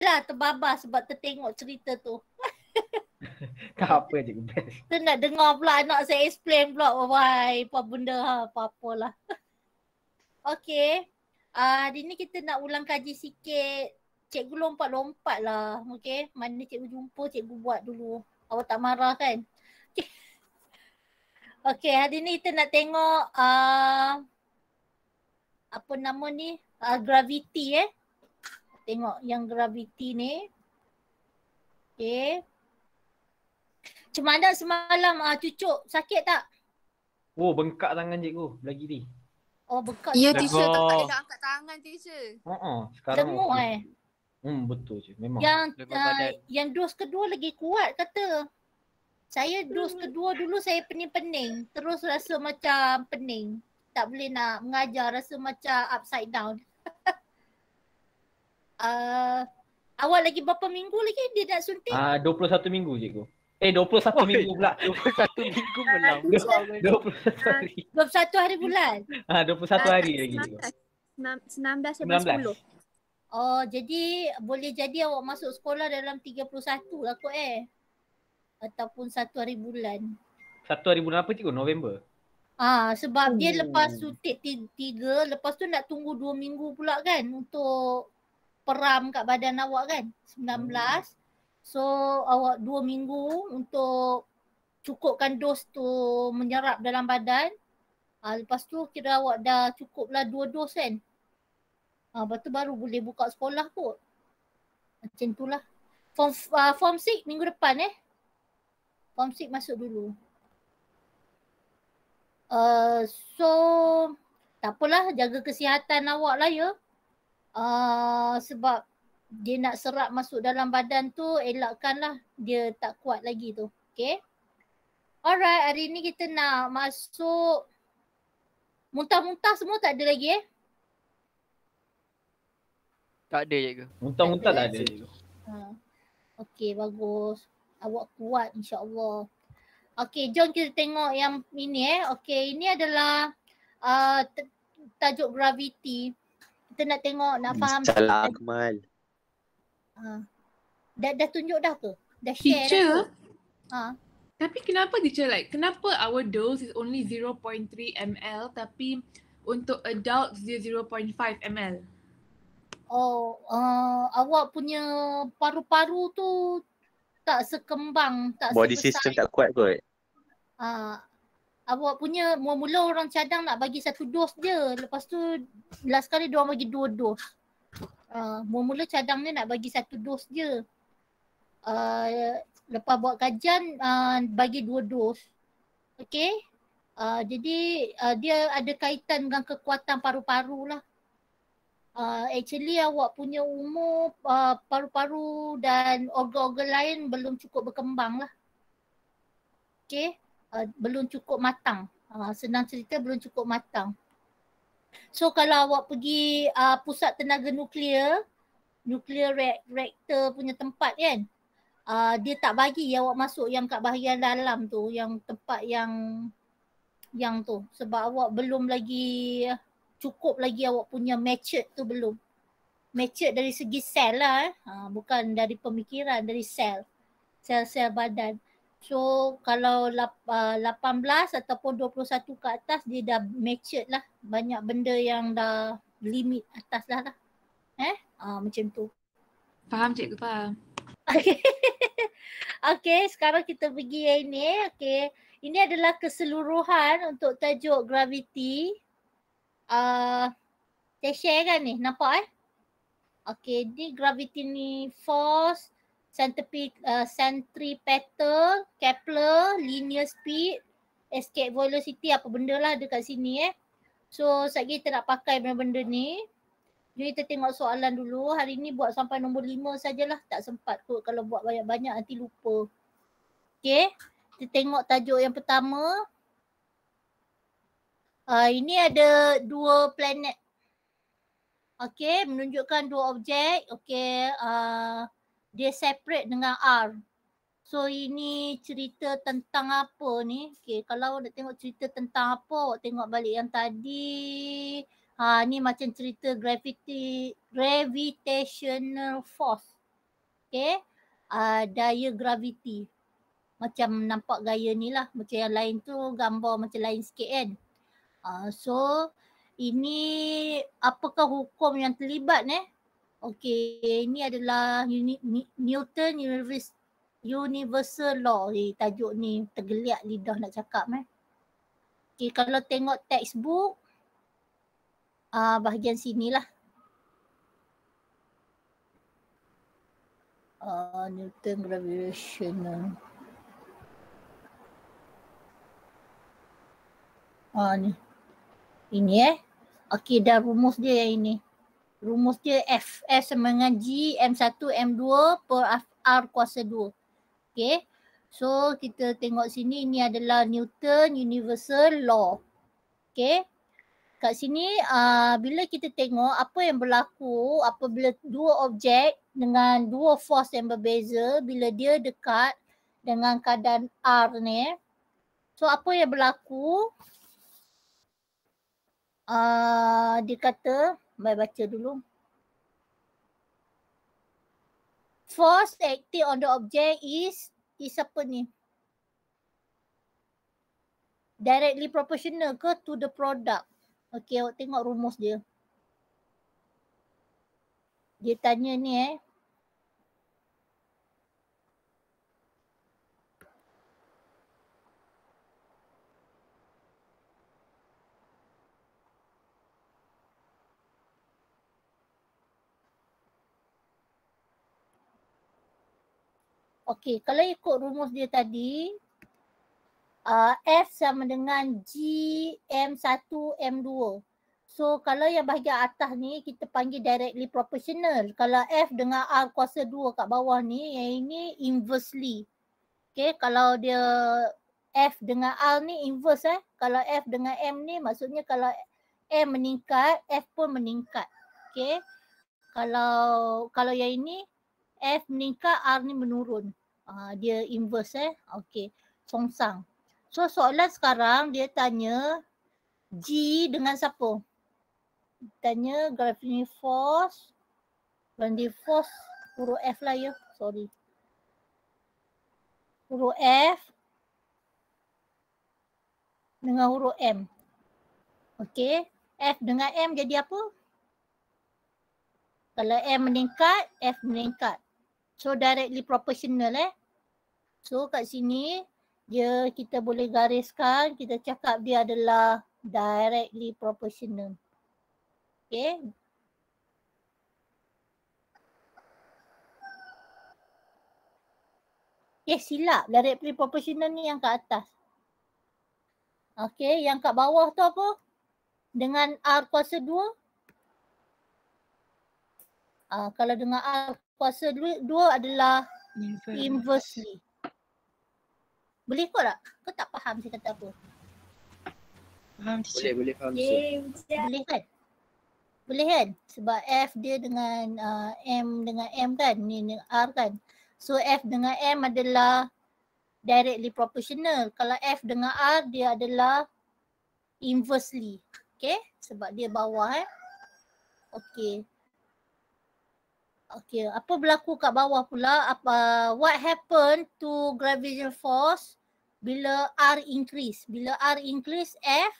lah terbabar sebab tertengok cerita tu. Apa je best. Tu nak dengar pula anak saya explain pula. Why, apa benda apa-apalah. Okay. Hari ni kita nak ulang kaji sikit. Cikgu lompat-lompat lah. Okay. Mana cikgu jumpa, cikgu buat dulu. Awak tak marah kan? Okay. Hari ni kita nak tengok apa nama ni? Gravity Tengok yang gravity ni. Okay. Macam mana semalam cucuk? Sakit tak? Oh, bengkak tangan cikgu lagi ni. Oh, bengkak. Ya, teacher tak boleh angkat tangan, teacher. Sekarang Lemuk betul je memang. Yang dos kedua lagi kuat kata. Saya dos kedua dulu saya pening-pening. Terus rasa macam pening. Tak boleh nak mengajar, rasa macam upside down. Awak lagi berapa minggu lagi dia nak suntik? 21 minggu cikgu. 21 minggu pula. 21 minggu malam. 21 hari. 21 hari bulan? 21 hari lagi cikgu. 19 sampai 10. Oh, jadi boleh jadi awak masuk sekolah dalam 31 lah kot ataupun 1 hari bulan. 1 hari bulan apa cikgu? November? Sebab dia lepas suntik 3, lepas tu nak tunggu 2 minggu pula kan untuk peram kat badan awak kan, 19. So awak 2 minggu untuk cukupkan dos tu menyerap dalam badan. Lepas tu kira awak dah cukup lah 2 dos kan. Lepas tu baru boleh buka sekolah kot. Macam tu lah. Form 6 minggu depan Form 6 masuk dulu. So tak apalah, jaga kesihatan awak lah ya. Sebab dia nak serap masuk dalam badan tu, elakkanlah dia tak kuat lagi tu. Okay. Alright, hari ni kita nak masuk muntah-muntah semua tak ada lagi Tak ada cikgu. Muntah-muntah tak ada cikgu. Okay, bagus. Awak kuat insyaAllah. Okay, jom kita tengok yang ini Okay, ini adalah tajuk gravity. Kita nak tengok, nak faham. Salah Akmal. Dah tunjuk dah ke? Dah share teacher, dah ke? Tapi kenapa teacher kenapa our dose is only 0.3 ml tapi untuk adults dia 0.5 ml? Awak punya paru-paru tu tak sekembang, tak Body sebesar. system tak kuat kot. Awak punya mula-mula orang cadang nak bagi 1 dos je. Lepas tu last kali diorang bagi 2 dos. Mula-mula cadang ni nak bagi 1 dos je. Lepas buat kajian bagi 2 dos. Okay. Jadi dia ada kaitan dengan kekuatan paru-paru lah. Actually awak punya umur paru-paru dan organ-organ lain belum cukup berkembang lah. Okay. Belum cukup matang. Senang cerita belum cukup matang. So kalau awak pergi pusat tenaga nuklear reaktor punya tempat kan, dia tak bagi awak masuk yang kat bahagian dalam tu, yang tempat yang tu. Sebab awak belum lagi cukup lagi, awak punya matured tu belum. Matured dari segi sel lah bukan dari pemikiran, dari sel badan. So kalau 18 ataupun 21 ke atas dia dah matured lah. Banyak benda yang dah limit atas dah lah. Macam tu. Faham cikgu, faham. Okay, sekarang kita pergi yang ini. Okay, ini adalah keseluruhan untuk tajuk gravity. Saya share kan ni, nampak Okay, ni gravity ni force, centripetal, Kepler, linear speed, escape velocity, apa benda lah dekat sini So sekejap kita nak pakai benda-benda ni. Jadi kita tengok soalan dulu. Hari ni buat sampai nombor 5 sajalah. Tak sempat kot kalau buat banyak-banyak nanti lupa. Okay, kita tengok tajuk yang pertama. Ini ada 2 planet. Okay, menunjukkan 2 objek. Okay, dia separate dengan R. So ini cerita tentang apa ni? Okay, kalau nak tengok cerita tentang apa, awak tengok balik yang tadi. Ni macam cerita gravitational force. Okay. Daya graviti. Macam nampak gaya ni lah. Macam yang lain tu gambar macam lain sikit kan. So ini apakah hukum yang terlibat Okay, ini adalah Newton Universal Law. Tajuk ni tergeliat lidah nak cakap Okay, kalau tengok textbook bahagian sinilah. Newton gravitational. Ni. Ini Okay, dah rumus dia yang ini. Rumus dia F. F sama dengan G M1 M2 per R kuasa 2. Okay. So kita tengok sini, ini adalah Newton Universal Law. Okay. Kat sini bila kita tengok apa yang berlaku apabila dua objek dengan dua force yang berbeza bila dia dekat dengan keadaan R ni. So apa yang berlaku? Dia kata, mari baca dulu. Force acting on the object is apa ni? Directly proportional ke to the product. Okay, awak tengok rumus dia. Dia tanya ni Okay, kalau ikut rumus dia tadi, F sama dengan G M1 M2. So kalau yang bahagian atas ni kita panggil directly proportional. Kalau F dengan R kuasa 2 kat bawah ni, yang ini inversely. Okay, kalau dia F dengan R ni inverse Kalau F dengan M ni maksudnya kalau M meningkat, F pun meningkat. Okay, kalau yang ini F meningkat, R ni menurun. Dia inverse Okay, songsang. So soalan sekarang dia tanya G dengan siapa? Tanya gravitational force. Gravitational force huruf F lah ya. Sorry. Huruf F dengan huruf M. Okay. F dengan M jadi apa? Kalau M meningkat, F meningkat. So directly proportional So kat sini kita boleh gariskan, kita cakap dia adalah directly proportional. Okay. Silap. Directly proportional ni yang kat atas. Okay, yang kat bawah tu apa? Dengan R kuasa 2. Kalau dengan R kuasa 2 adalah inversely. Boleh ikut tak? Kau tak faham saya kata apa? Faham teacher. Boleh faham teacher. Boleh kan? Boleh kan? Sebab F dia dengan M dengan M kan? Ni dengan R kan? So F dengan M adalah directly proportional. Kalau F dengan R dia adalah inversely. Okay? Sebab dia bawah Okay. Okay, apa berlaku kat bawah pula? What happened to gravitational force bila R increase? Bila R increase, F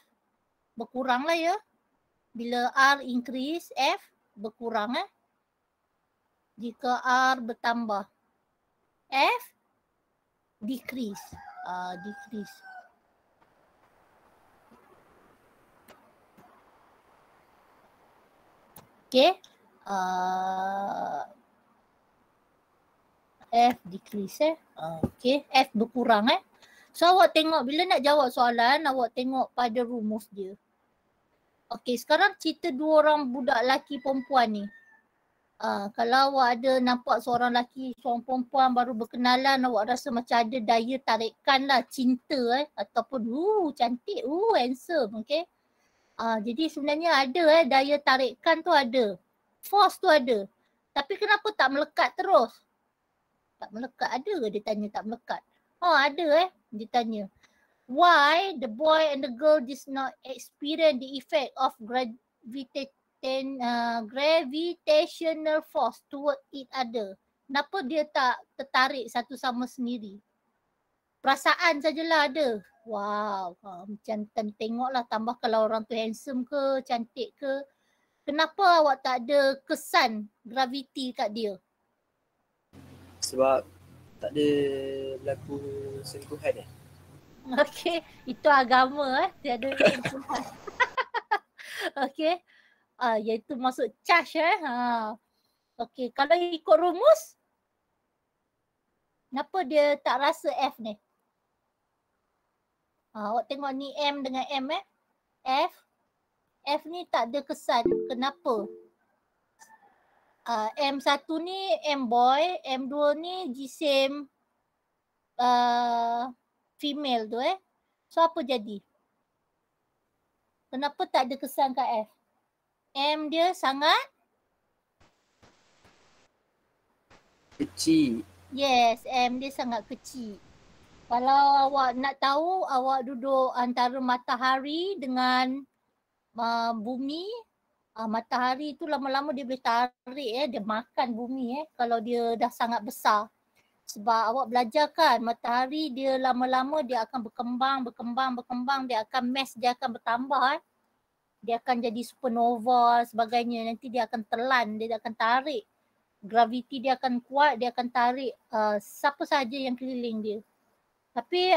berkurang lah ya. Bila R increase, F berkurang Jika R bertambah, F decrease. Decrease. Okay. F decrease Okay, F berkurang So awak tengok bila nak jawab soalan, awak tengok pada rumus dia. Okay, sekarang cerita dua orang budak lelaki perempuan ni. Kalau awak ada nampak seorang lelaki, seorang perempuan baru berkenalan, awak rasa macam ada daya tarikan lah, cinta ataupun cantik, handsome, okay. Jadi sebenarnya ada daya tarikan tu ada. Force tu ada. Tapi kenapa tak melekat terus? Tak melekat ada ke dia tanya tak melekat? Ada dia tanya. Why the boy and the girl did not experience the effect of gravitational force toward each other Kenapa dia tak tertarik satu sama sendiri? Perasaan sajalah ada. Wow, macam tengoklah, tambah kalau orang tu handsome ke, cantik ke. Kenapa awak tak ada kesan graviti kat dia? Sebab tak ada berlaku sentuhan Okey, itu agama tiada sentuhan. Okey. Iaitu masuk charge Okey, kalau ikut rumus, kenapa dia tak rasa F ni? Awak tengok ni M dengan M F ni tak ada kesan. Kenapa? M1 ni M boy, M2 ni jisim female tu So apa jadi? Kenapa tak ada kesan kat F? M dia sangat kecil. Yes, M dia sangat kecil. Kalau awak nak tahu, awak duduk antara matahari dengan bumi. Matahari tu lama-lama dia boleh tarik dia makan bumi kalau dia dah sangat besar. Sebab awak belajar kan, matahari dia lama-lama dia akan berkembang, dia akan mass dia akan bertambah Dia akan jadi supernova sebagainya, nanti dia akan telan, dia akan tarik. Graviti dia akan kuat, dia akan tarik siapa sahaja yang keliling dia. Tapi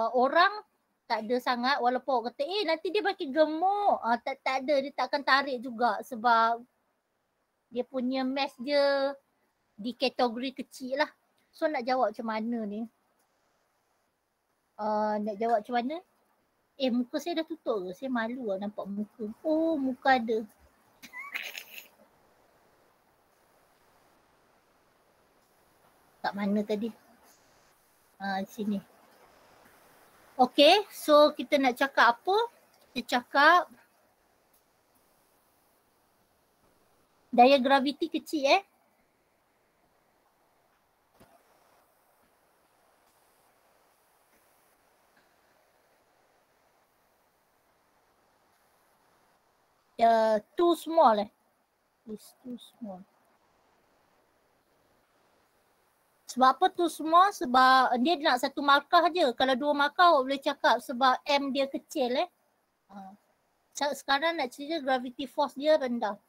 orang tak ada sangat, walaupun orang kata nanti dia makin gemuk. Tak ada, dia tak akan tarik juga sebab dia punya mass dia di kategori kecil lah. So nak jawab macam mana ni? Nak jawab macam mana? Muka saya dah tutup ke? Saya malu lah nampak muka. Oh, muka ada. Kat mana tadi? Di sini. Okay, so kita nak cakap apa? Kita cakap daya graviti kecil too small It's too small. Sebab apa too small? Sebab dia nak satu markah je. Kalau dua markah awak boleh cakap sebab M dia kecil Sekarang nak cerita gravity force dia rendah.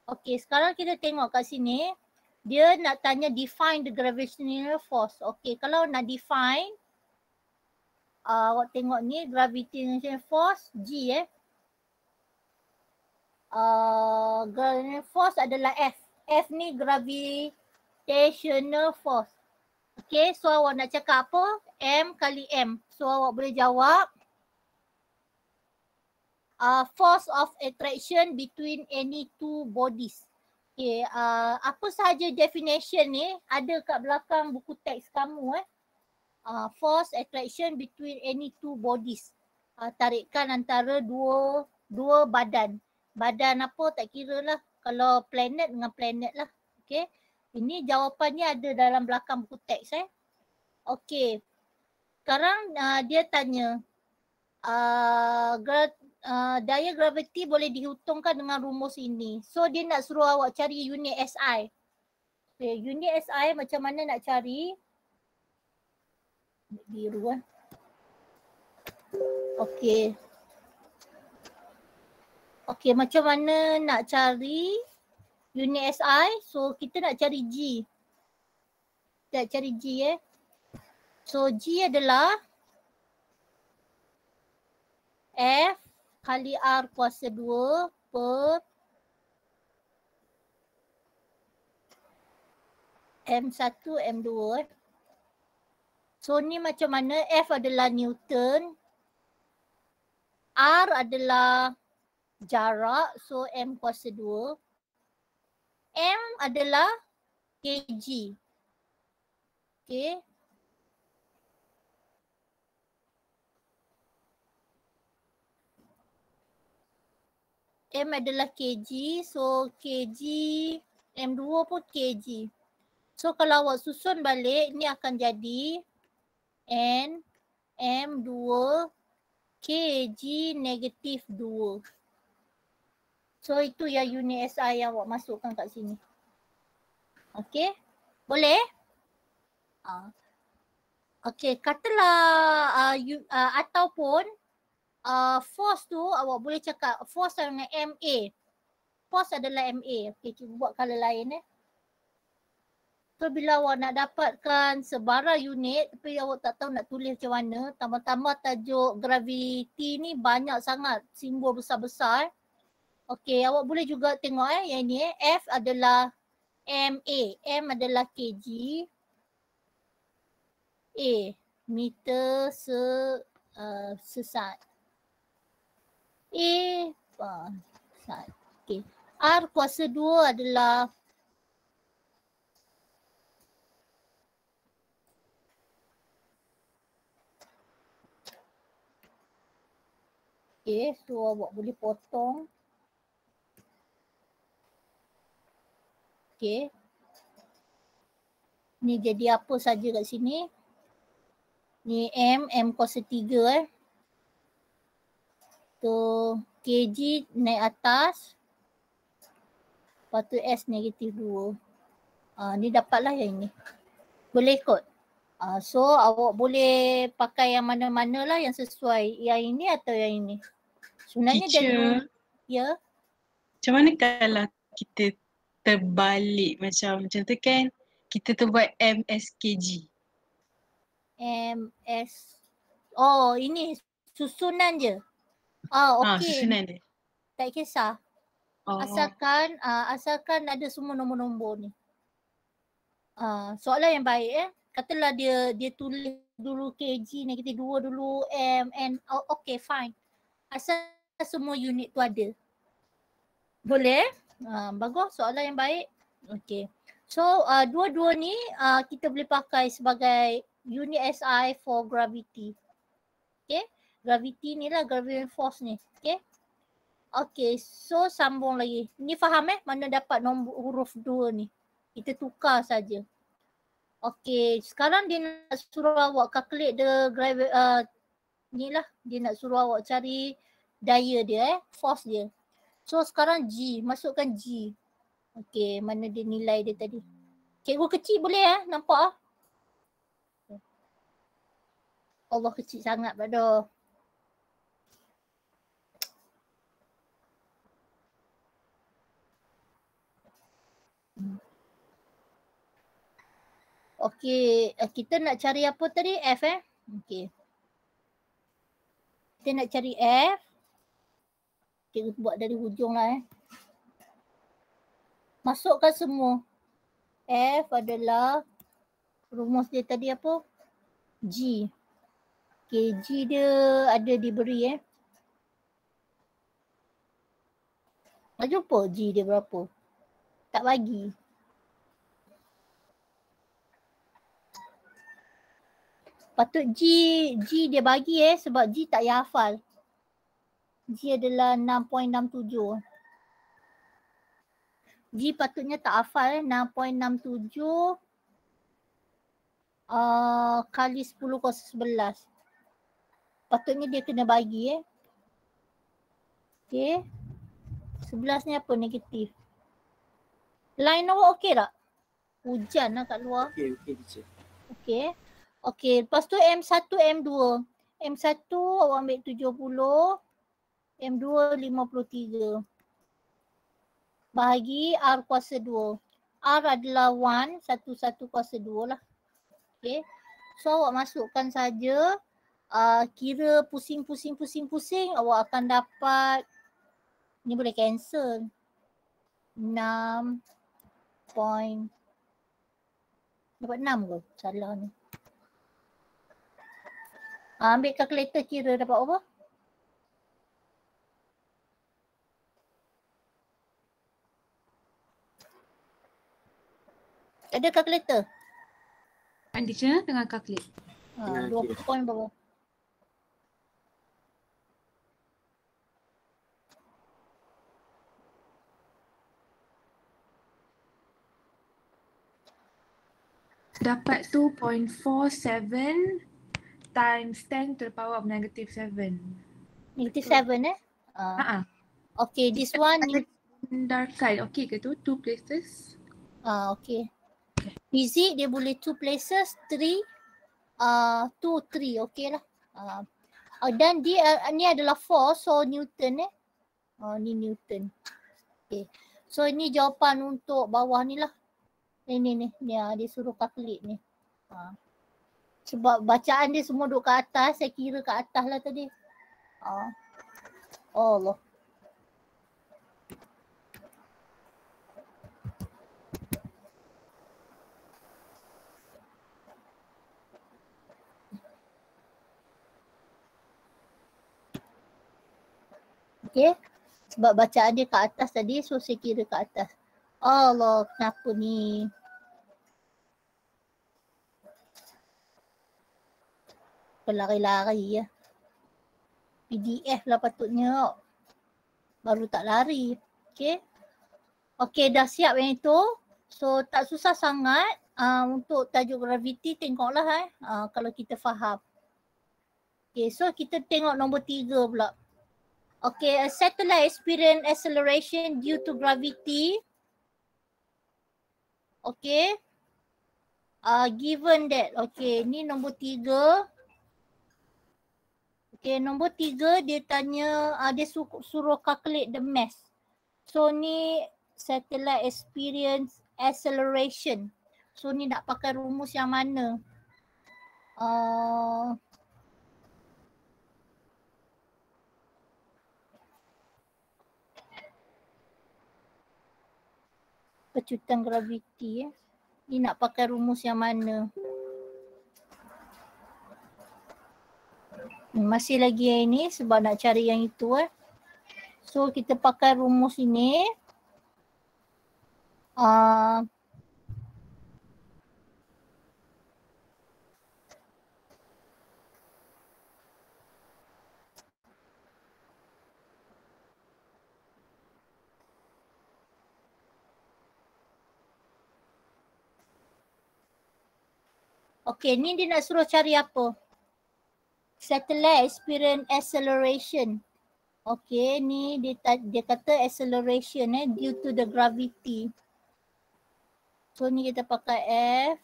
Okay, sekarang kita tengok kat sini. Dia nak tanya define the gravitational force. Okay, kalau nak define, awak tengok ni gravitational force G gravitational force adalah F. F ni gravitational force. Okay, so awak nak cakap apa? M kali M. So awak boleh jawab force of attraction between any two bodies. Okay, apa sahaja definition ni ada kat belakang buku teks kamu force attraction between any two bodies. Tarikan antara dua badan. Badan apa tak kira lah. Kalau planet dengan planet lah. Okay. Ini jawapannya ada dalam belakang buku teks Okay. Sekarang dia tanya daya graviti boleh dihitungkan dengan rumus ini. So dia nak suruh awak cari unit SI. Okay, unit SI macam mana nak cari? Biru Okay. Okay, macam mana nak cari unit SI? So kita nak cari G. Kita nak cari G So G adalah F kali R kuasa 2 per M1 M2 So ni macam mana? F adalah Newton, R adalah jarak, so M kuasa 2. M adalah kg. Okay. M adalah kg, so kg, M2 pun kg. So kalau awak susun balik, ni akan jadi N M2 kg negatif 2. So itu ya unit SI yang awak masukkan kat sini. Okey. Boleh? Okey, katalah ataupun force tu awak boleh cakap force dengan MA. Force adalah MA. Okey, cuba buat colour lain So bila awak nak dapatkan sebarang unit tapi awak tak tahu nak tulis macam mana, tambah-tambah tajuk gravity ni banyak sangat simbol besar-besar. Okey, awak boleh juga tengok yang ni F adalah MA, M adalah kg, A meter sesat. Sesat. Okey. R kuasa 2 adalah so awak boleh potong. Okey. Ni jadi apa saja kat sini. Ni M kuasa 3 Tu kg naik atas. Lepas tu S negatif 2. Ni dapatlah yang ni. Boleh ikut. So awak boleh pakai yang mana-mana lah yang sesuai. Yang ini atau yang ini. Sebenarnya Teacher, ya. macam mana kalau kita terbalik macam tu kan kita tu buat MSKG. MS. Oh ini susunan je. Okey. Susunan dia. Tak kisah. Asalkan ada semua nombor-nombor ni. Soalan yang baik Katalah dia tulis dulu kg negatif 2 dulu M N. Okay fine. Asal semua unit tu ada. Boleh? Bagus, soalan yang baik. Okay. So dua-dua ni kita boleh pakai sebagai unit SI for gravity. Okay. Gravity ni lah gravitational force ni. Okay. Okay, so sambung lagi. Ni faham mana dapat nombor huruf 2 ni. Kita tukar saja. Okay, sekarang dia nak suruh awak calculate the ni lah. Dia nak suruh awak cari daya dia force dia. So sekarang G, masukkan G. Okay, mana dia nilai dia tadi. Cikgu kecil boleh nampak Allah kecil sangat pada. Okey, kita nak cari apa tadi? F Okey. Kita nak cari F. Kita buat dari hujung lah Masukkan semua. F adalah rumus dia tadi apa? G. Okey, G dia ada diberi Tak jumpa G dia berapa? Tak bagi. Patut G dia bagi sebab G tak payah hafal. G adalah 6.67. G patutnya tak hafal 6.67 kali 10 kuasa 11. Patutnya dia kena bagi Okay. 11 ni apa? Negatif. Line awak okey tak? Hujan lah kat luar. Okey teacher. Okey. Okey, lepas tu M1, M2. M1 awak ambil 70, M2 53. Bahagi R kuasa 2. R adalah 1, 1 kuasa 2 lah. Okey. So awak masukkan saja. Kira pusing awak akan dapat, ni boleh cancel. 6 point. Dapat 6 ke? Salah ni. Ambil kalkulator kira dapat apa? Ada kalkulator? Teacher tengah calculate. 2 point berapa? Dapat 2.47 times 10 to the power of negative 7. Negative 7 Okay, this one ni. Darkan. Okay ke tu? 2 places. Okay. Easy dia boleh 2 places, 3, 2, 3, okey lah. Dan dia ni adalah force, so Newton ni Newton. Okay. So ini jawapan untuk bawah ni lah. Ni dia suruh calculate ni. Sebab bacaan dia semua duduk kat atas, saya kira kat atas lah tadi. Allah. Okay. Sebab bacaan dia kat atas tadi, so saya kira kat atas. Allah, kenapa ni? Pelari-lari ya. PDF lah patutnya. Baru tak lari. Okay. Okay, dah siap yang itu. So tak susah sangat untuk tajuk graviti, tengoklah kalau kita faham. Okay, so kita tengok nombor 3 pula. Okay, a satellite experience acceleration due to gravity. Okay. Given that, okay, ni nombor 3. Okay, nombor 3 dia tanya, dia suruh calculate the mass. So ni satellite experience acceleration. So ni nak pakai rumus yang mana? Pecutan graviti Ni nak pakai rumus yang mana? Masih lagi yang ini sebab nak cari yang itu So kita pakai rumus ini. Okay, ni dia nak suruh cari apa? Satellite experience acceleration. Okay, ni dia kata acceleration due to the gravity. So ni kita pakai F.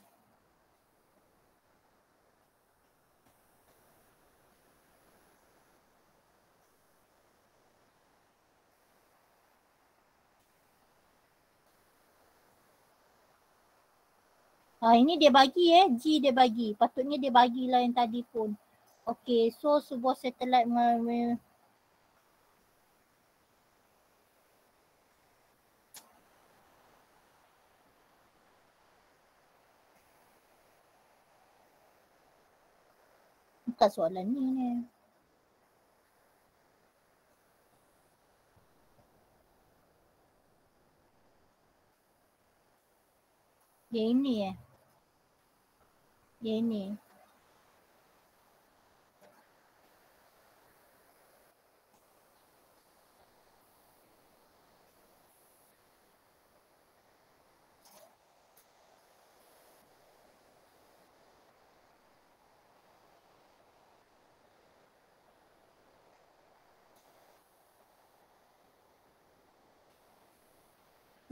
Ini dia bagi G dia bagi. Patutnya dia bagilah yang tadi pun. Okay, so sebuah satelit bukan soalan ni. Yang ini Yang ini.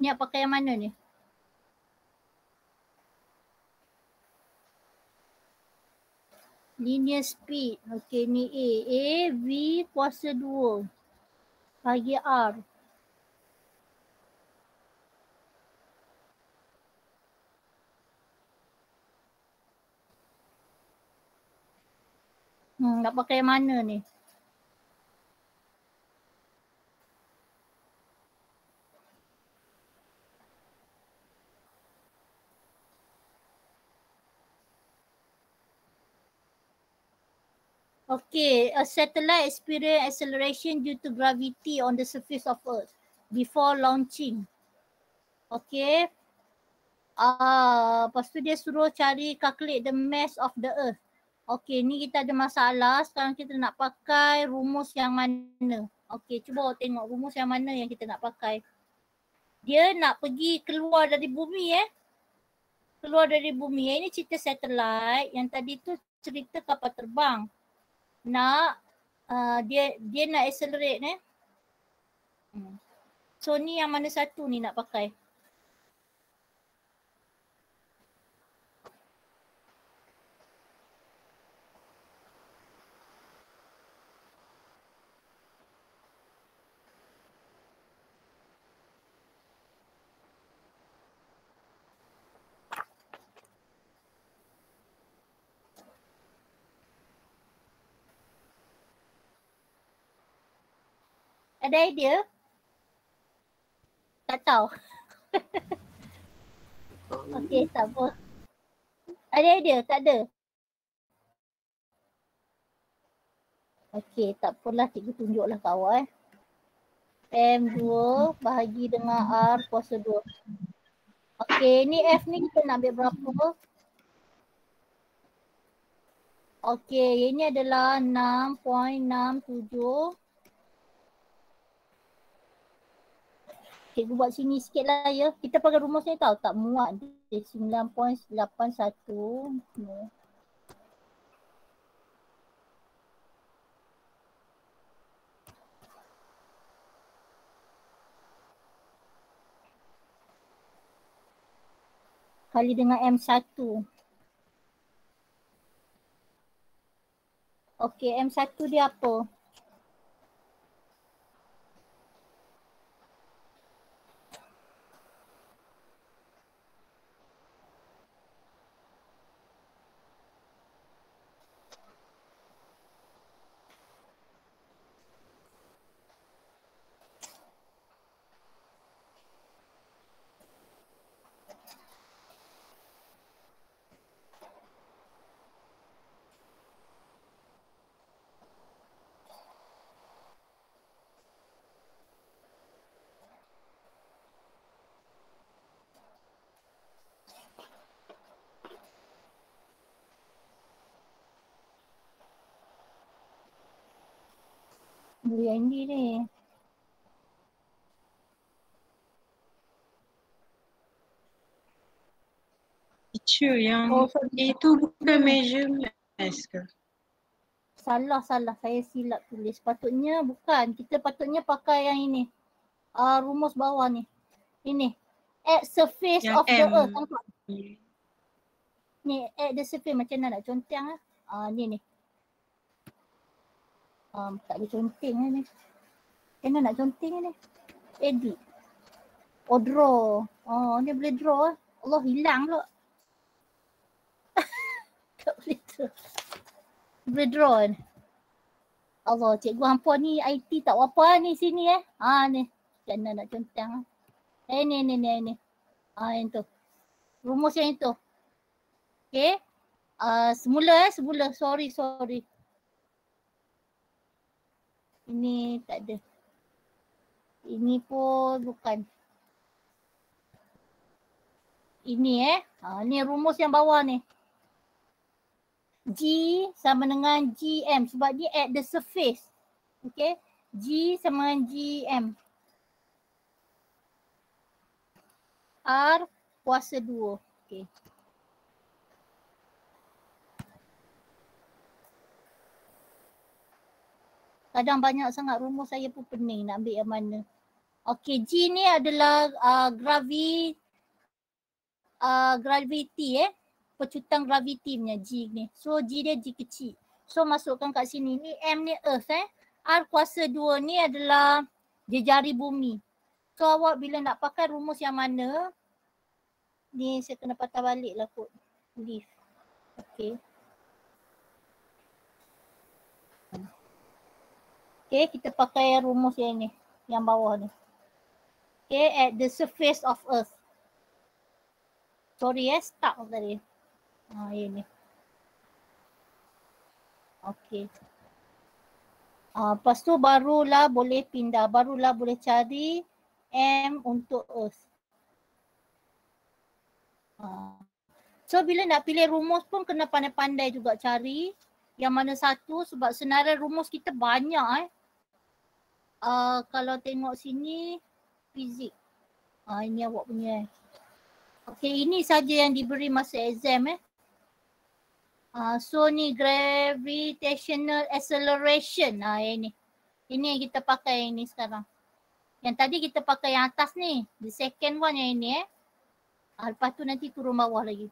Ni nak pakai yang mana ni? Linear speed. Okay, ni A. A, V kuasa 2 bagi R. Nak pakai yang mana ni? Okay, a satellite experience acceleration due to gravity on the surface of Earth before launching. Okay. Lepas tu dia suruh cari calculate the mass of the Earth. Okay, ni kita ada masalah. Sekarang kita nak pakai rumus yang mana? Okay, cuba tengok rumus yang mana yang kita nak pakai. Dia nak pergi keluar dari bumi Keluar dari bumi. Ini cerita satellite. Yang tadi tu cerita kapal terbang. Dia nak accelerate So ni yang mana satu ni nak pakai? Ada idea? Tak tahu. Okey, tak apa. Ada idea? Tak ada? Okey, tak apalah, cikgu tunjuklah kat awak M2 bahagi dengan R kuasa 2. Okey, ni F ni kita nak ambil berapa? Okey, ini adalah 6.67. Cikgu buat sini sikit lah ya. Kita pakai rumus ni tahu tak muat. 9.81. No. Kali dengan M1. Okey, M1 dia apa? Yang ini ni. Teacher yang sorry. itu bukan measurement ke? Salah. Saya silap tulis. Patutnya bukan. Kita patutnya pakai yang ini. Rumus bawah ni. Ini. At surface Yang of the M. earth. Nampak? Ni at the surface. Macam mana nak conteng lah. Ni. Tak ada conteng lah ni. Macam mana nak conteng ni? Edit. Draw. Ni boleh draw lah. Allah, hilang pula. Tak boleh draw. Boleh draw ni. Allah, cikgu hampa ni IT tak apa ni sini ni. Macam mana nak conteng lah. Ni. Yang tu. Rumus yang itu. Okay. Semula. Sorry. Ini tak ada. Ini pun bukan. Ini ni rumus yang bawah ni. G sama dengan GM sebab dia at the surface. Okay. G sama dengan GM. R kuasa 2. Okay. Kadang banyak sangat rumus saya pun pening nak ambil yang mana. Okay, G ni adalah gravity pecutang gravity punya G ni. So G dia G kecil. So masukkan kat sini. Ni M ni earth R kuasa 2 ni adalah jejari bumi. So awak bila nak pakai rumus yang mana, ni saya kena patah balik lah kot. Leave. Okay. Okay, kita pakai rumus yang ni. Yang bawah ni. Okay, at the surface of earth. Sorry stuck tadi. Ini. Okay. Lepas tu barulah boleh pindah. Barulah boleh cari M untuk earth. So bila nak pilih rumus pun kena pandai-pandai juga cari yang mana satu sebab senarai rumus kita banyak kalau tengok sini fizik. Ini awak punya. Okay, ini saja yang diberi masa exam so ni gravitational acceleration. Ini. Ini yang kita pakai yang ni sekarang. Yang tadi kita pakai yang atas ni. The second one yang ini lepas tu nanti turun bawah lagi.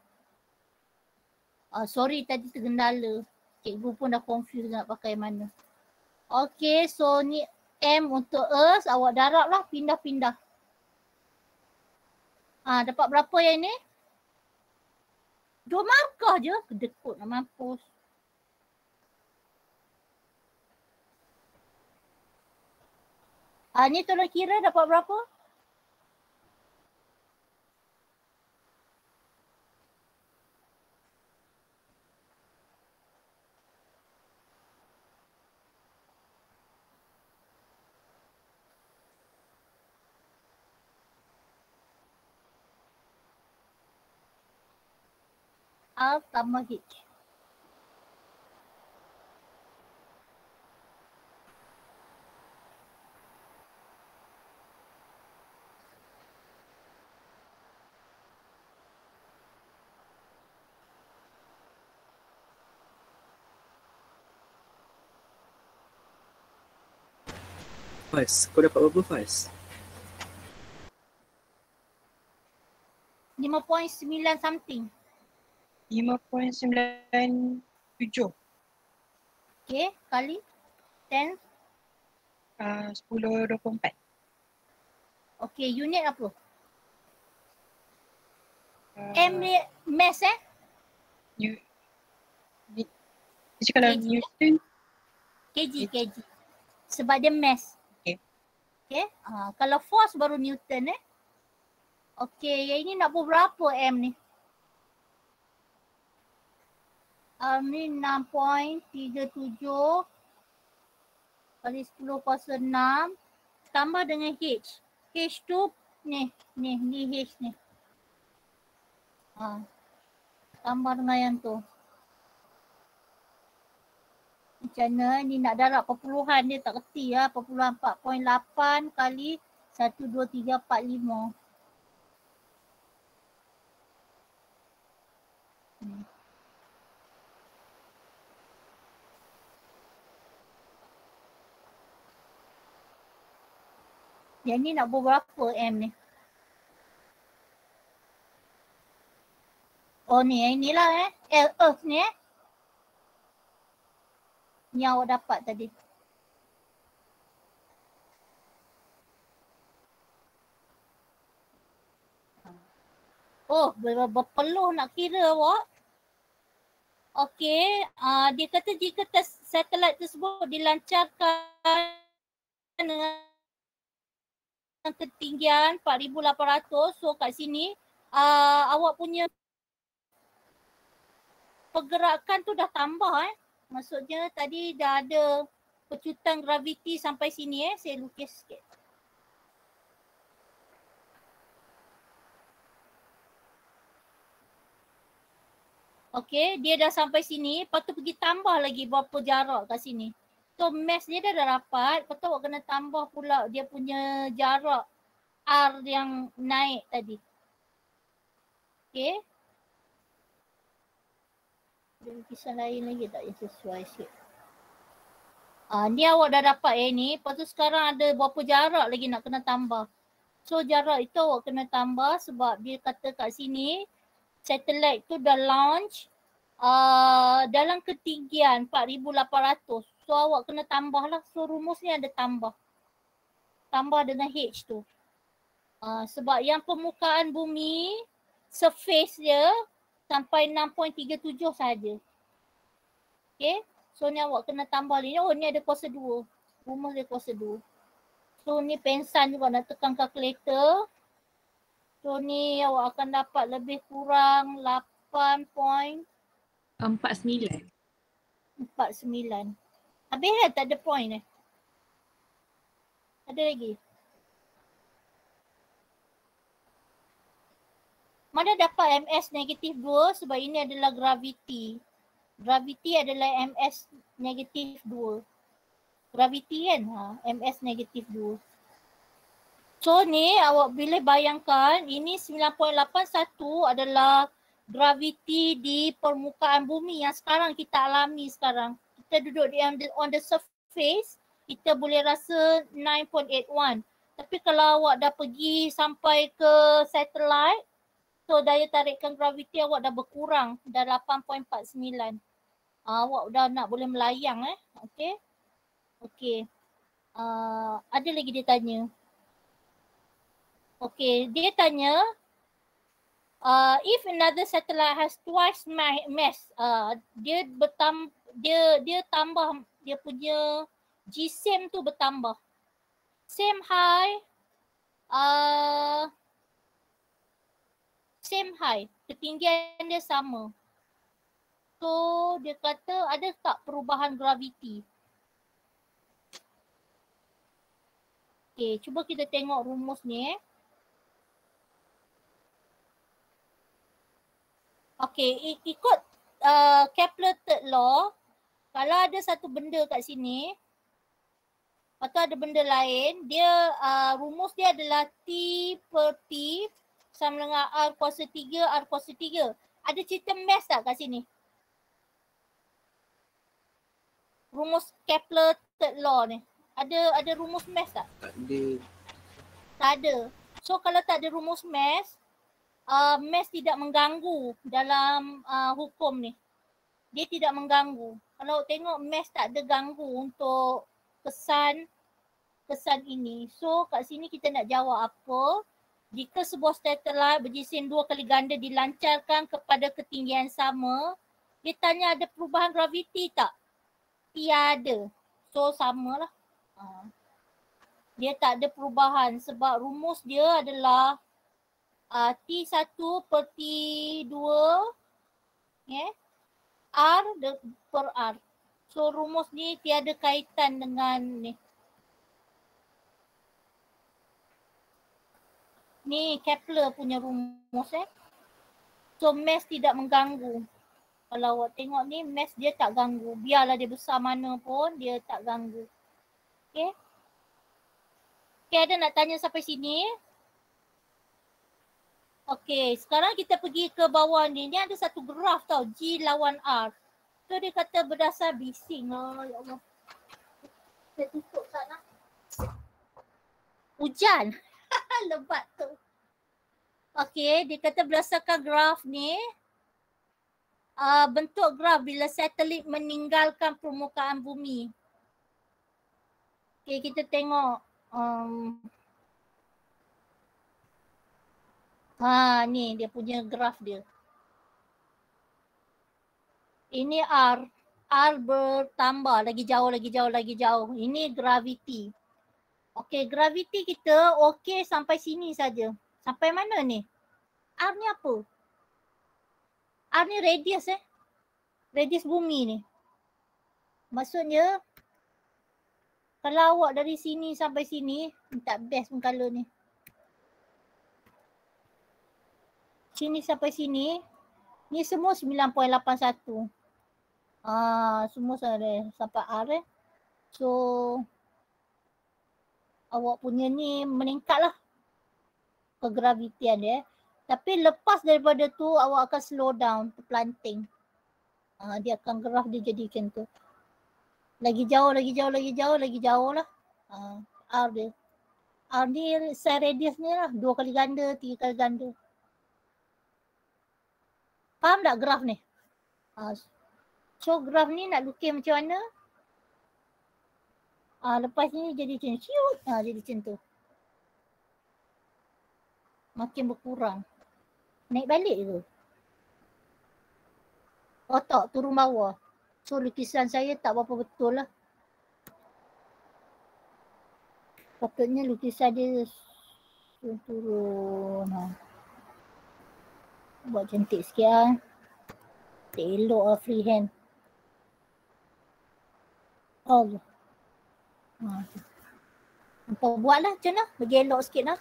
Sorry tadi tergendala. Cikgu pun dah confused nak pakai mana. Okay, so ni M untuk earth. Awak darab lah pindah-pindah. Dapat berapa yang ni? 2 markah je. Kedekut nak mampus. Ni tolong kira dapat berapa? R tambah H. Faz, kau dapat berapa Faz? 5.9 something. 5.97. Okay, kali 10. 10.24. Okay, unit apa? Uh, M ni mass Jadi kalau kg. Newton, kg. Sebab dia mass. Okay. Kalau force baru Newton Okay, yang ini nak berapa M ni? Ni 6.37 kali 10 kuasa 6 tambah dengan H. H tu ni H ni. Tambah dengan yang tu. Macam mana ni nak darab perpuluhan dia tak kerti lah. Perpuluhan 4.8 kali 1, 2, 3, 4, 5. Yang ni nak berapa M ni? Oh ni inilah Earth ni Ni awak dapat tadi. Oh, berpeluh nak kira awak. Okey, dia kata jika satelit tersebut dilancarkan dengan ketinggian 4,800, so kat sini awak punya pergerakan tu dah tambah Maksudnya tadi dah ada pecutan graviti sampai sini saya lukis sikit. Okey, dia dah sampai sini, lepas tu pergi tambah lagi berapa jarak kat sini. So mass dia dah dapat, lepas tu awak kena tambah pula dia punya jarak R yang naik tadi. Okey. Ada lukisan lain lagi tak yang sesuai sikit? Ni awak dah dapat ni, lepas tu sekarang ada berapa jarak lagi nak kena tambah. So jarak itu awak kena tambah sebab dia kata kat sini satelit tu dah launch dalam ketinggian 4,800. So awak kena tambah lah. So rumus ni ada tambah. Tambah dengan H tu. Sebab yang permukaan bumi, surface dia sampai 6.37 saja. Okay. So ni awak kena tambah ni. Oh ni ada kuasa 2. Rumus dia kuasa 2. So ni pensan juga nak tekan kalkulator. So ni awak akan dapat lebih kurang 8.49. Habis tak ada point Ada lagi? Mana dapat MS negatif 2 sebab ini adalah graviti. Graviti adalah MS negatif 2. Graviti kan? MS negatif 2. So ni awak boleh bayangkan ini 9.81 adalah graviti di permukaan bumi yang sekarang kita alami sekarang. Kita duduk di on the surface, kita boleh rasa 9.81. Tapi kalau awak dah pergi sampai ke satellite, so daya tarikan graviti awak dah berkurang, dah 8.49. Awak dah nak boleh melayang Okey. Okey. Ada lagi dia tanya. Okey, dia tanya if another satellite has twice mass, dia tambah dia punya GSM tu bertambah. same height, same height, ketinggian dia sama. So dia kata ada tak perubahan graviti? Okay, cuba kita tengok rumus ni. Okay, ikut Kepler third law, kalau ada satu benda kat sini, lepas tu ada benda lain, dia rumus dia adalah T per P sama dengan R kuasa 3, R kuasa 3. Ada cerita math tak kat sini? Rumus Kepler third law ni. Ada rumus math tak? Tak ada. Tak ada. So kalau tak ada rumus math, math tidak mengganggu dalam hukum ni. Dia tidak mengganggu. Kalau tengok math tak ada ganggu untuk kesan ini. So kat sini kita nak jawab apa? Jika sebuah satelit berjisim 2 kali ganda dilancarkan kepada ketinggian sama, dia tanya ada perubahan graviti tak? Tiada. So samalah. Dia tak ada perubahan sebab rumus dia adalah T1 per T2 R per R. So rumus ni tiada kaitan dengan ni. Ni Kepler punya rumus So mass tidak mengganggu. Kalau awak tengok ni mass dia tak ganggu. Biarlah dia besar mana pun dia tak ganggu. Okay. Okay, ada nak tanya sampai sini? Okay, sekarang kita pergi ke bawah ni. Ni ada satu graf tau, G lawan R. So dia kata berdasar bising. Oh, ya Allah. Saya tutup sana. Hujan. Lebat tu. Okay, dia kata berdasarkan graf ni. Bentuk graf bila satelit meninggalkan permukaan bumi. Okay, kita tengok. Ni dia punya graf dia. Ini R. R bertambah. Lagi jauh. Ini graviti. Okay, graviti kita okay sampai sini saja. Sampai mana ni? R ni apa? R ni radius Radius bumi ni. Maksudnya, kalau awak dari sini sampai sini, tak best pun color ni. Sini sampai sini, ni semua 9.81. Semua sampai R So, awak punya ni meningkat lah kegravitian dia. Tapi lepas daripada tu, awak akan slow down, terpelanting. Dia akan graf dia jadi macam tu. Lagi jauh lah. R dia. R ni size radius ni lah. 2 kali ganda, 3 kali ganda. Faham tak graf ni? So graf ni nak lukis macam mana? Lepas ni jadi macam ciut. Jadi macam tu. Makin berkurang. Naik balik ke? Oh tak, turun bawah. So lukisan saya tak berapa betul lah. Patutnya lukisan dia turun. Buat cantik sikit lah. Tak elok lah freehand. Allah. Hampa buat lah macam mana? Bagi elok sikit lah.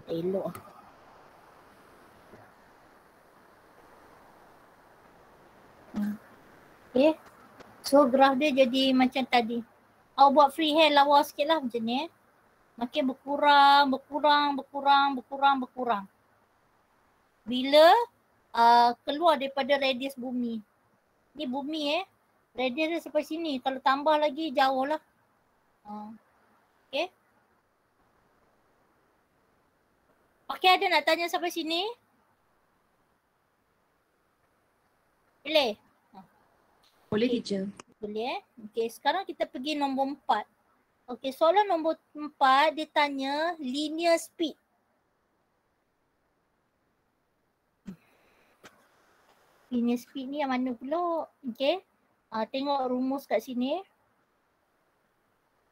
Tak elok lah. Okay. So graf dia jadi macam tadi. Awak buat freehand lawa sikit lah macam ni. Makin berkurang. Bila keluar daripada radius bumi. Ni bumi radius dia sampai sini. Kalau tambah lagi jauh lah. Okay. Okay, ada nak tanya sampai sini? Boleh? Boleh teacher. Boleh Okay, sekarang kita pergi nombor 4. Okay, soalan nombor 4 dia tanya linear speed. Linear speed ni yang mana pula? Okay. Tengok rumus kat sini.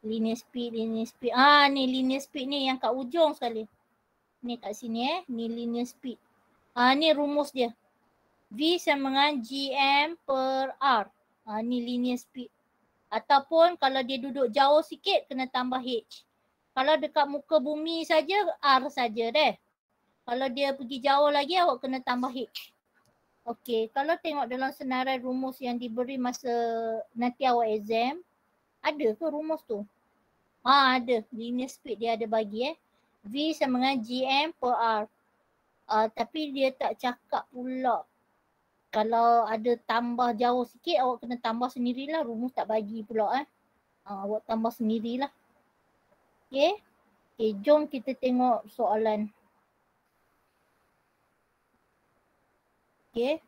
Linear speed. Ni linear speed ni yang kat ujung sekali. Ni kat sini ni linear speed. Ni rumus dia. V sama dengan GM per R. Ni linear speed. Ataupun kalau dia duduk jauh sikit kena tambah H. Kalau dekat muka bumi saja R saja deh. Kalau dia pergi jauh lagi awak kena tambah H. Okey, kalau tengok dalam senarai rumus yang diberi masa nanti awak exam, ada ke rumus tu? Ada. Linear speed dia ada bagi V sama dengan GM per R. Tapi dia tak cakap pula. Kalau ada tambah jauh sikit awak kena tambah sendirilah. Rumus tak bagi pula awak tambah sendirilah. Okay. Jom kita tengok soalan. Okay.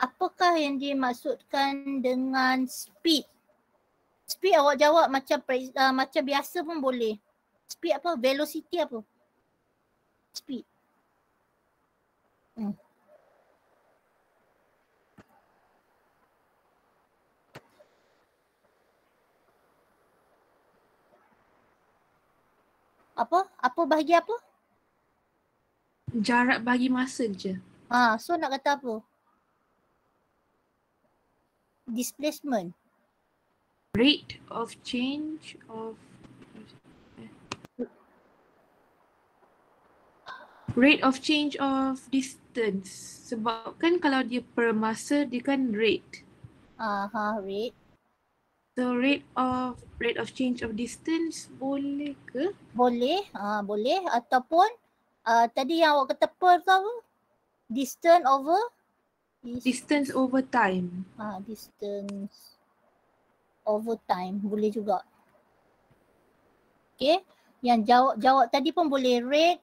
Apakah yang dimaksudkan dengan speed? Speed awak jawab macam biasa pun boleh. Speed apa? Velocity apa? Speed. Apa bahagi apa? Jarak bagi masa je. So nak kata apa? Displacement. Rate of change of distance. Sebab kan kalau dia per masa dia kan rate. Rate. So rate of change of distance boleh ke? Boleh. Boleh. Ataupun tadi yang awak kata per tu apa? Distance over time. Distance over time boleh juga. Okay. Yang jawab tadi pun boleh rate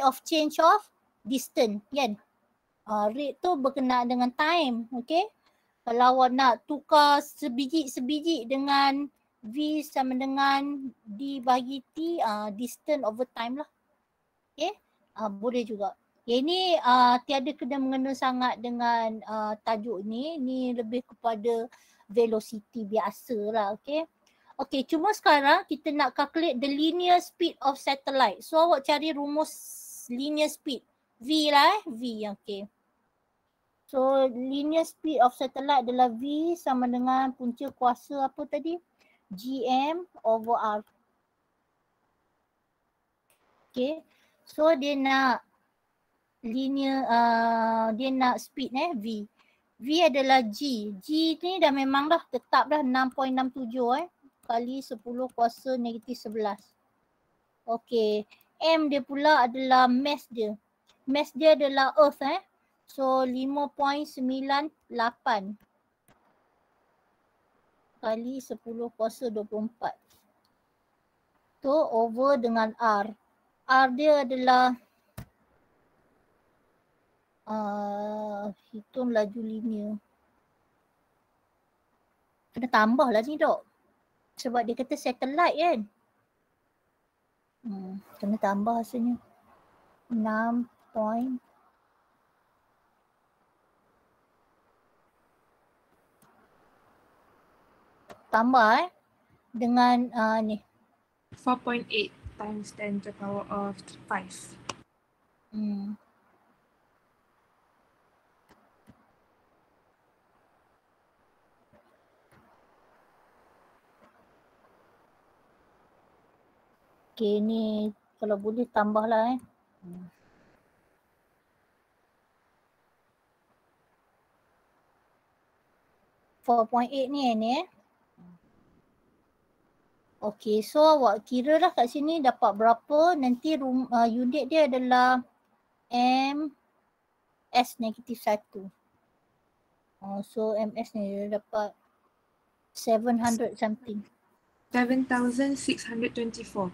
of change of distance kan. Rate tu berkenaan dengan time. Okay. Kalau awak nak tukar sebiji dengan V sama dengan D bagi T, distance over time lah. Okay. Boleh juga. Ini tiada kena mengena sangat dengan tajuk ni. Ni lebih kepada velocity biasa lah. Okay. Okay, cuma sekarang kita nak calculate the linear speed of satellite. So awak cari rumus linear speed. V lah V. Okay. So linear speed of satellite adalah V sama dengan punca kuasa apa tadi? GM over R. Okay. So dia nak linear, dia nak speed V. V adalah G. G ni dah memang dah tetap dah 6.67 kali 10 kuasa negatif 11. Okay. M dia pula adalah mass dia. Mass dia adalah earth So 5.98 kali 10 kuasa 24. Tu over dengan R. R dia adalah hitung laju linear. Kena tambah lah ni dok. Sebab dia kata satellite kan. Kena tambah rasanya. 6 point. Tambah dengan ni. 4.8 times 10 to the power of 5. Okay, ni kalau boleh tambah lah 4.8 ni Okay, so awak kira lah kat sini dapat berapa. Nanti unit dia adalah MS negatif 1. So MS ni dia dapat 700 something. 7,624.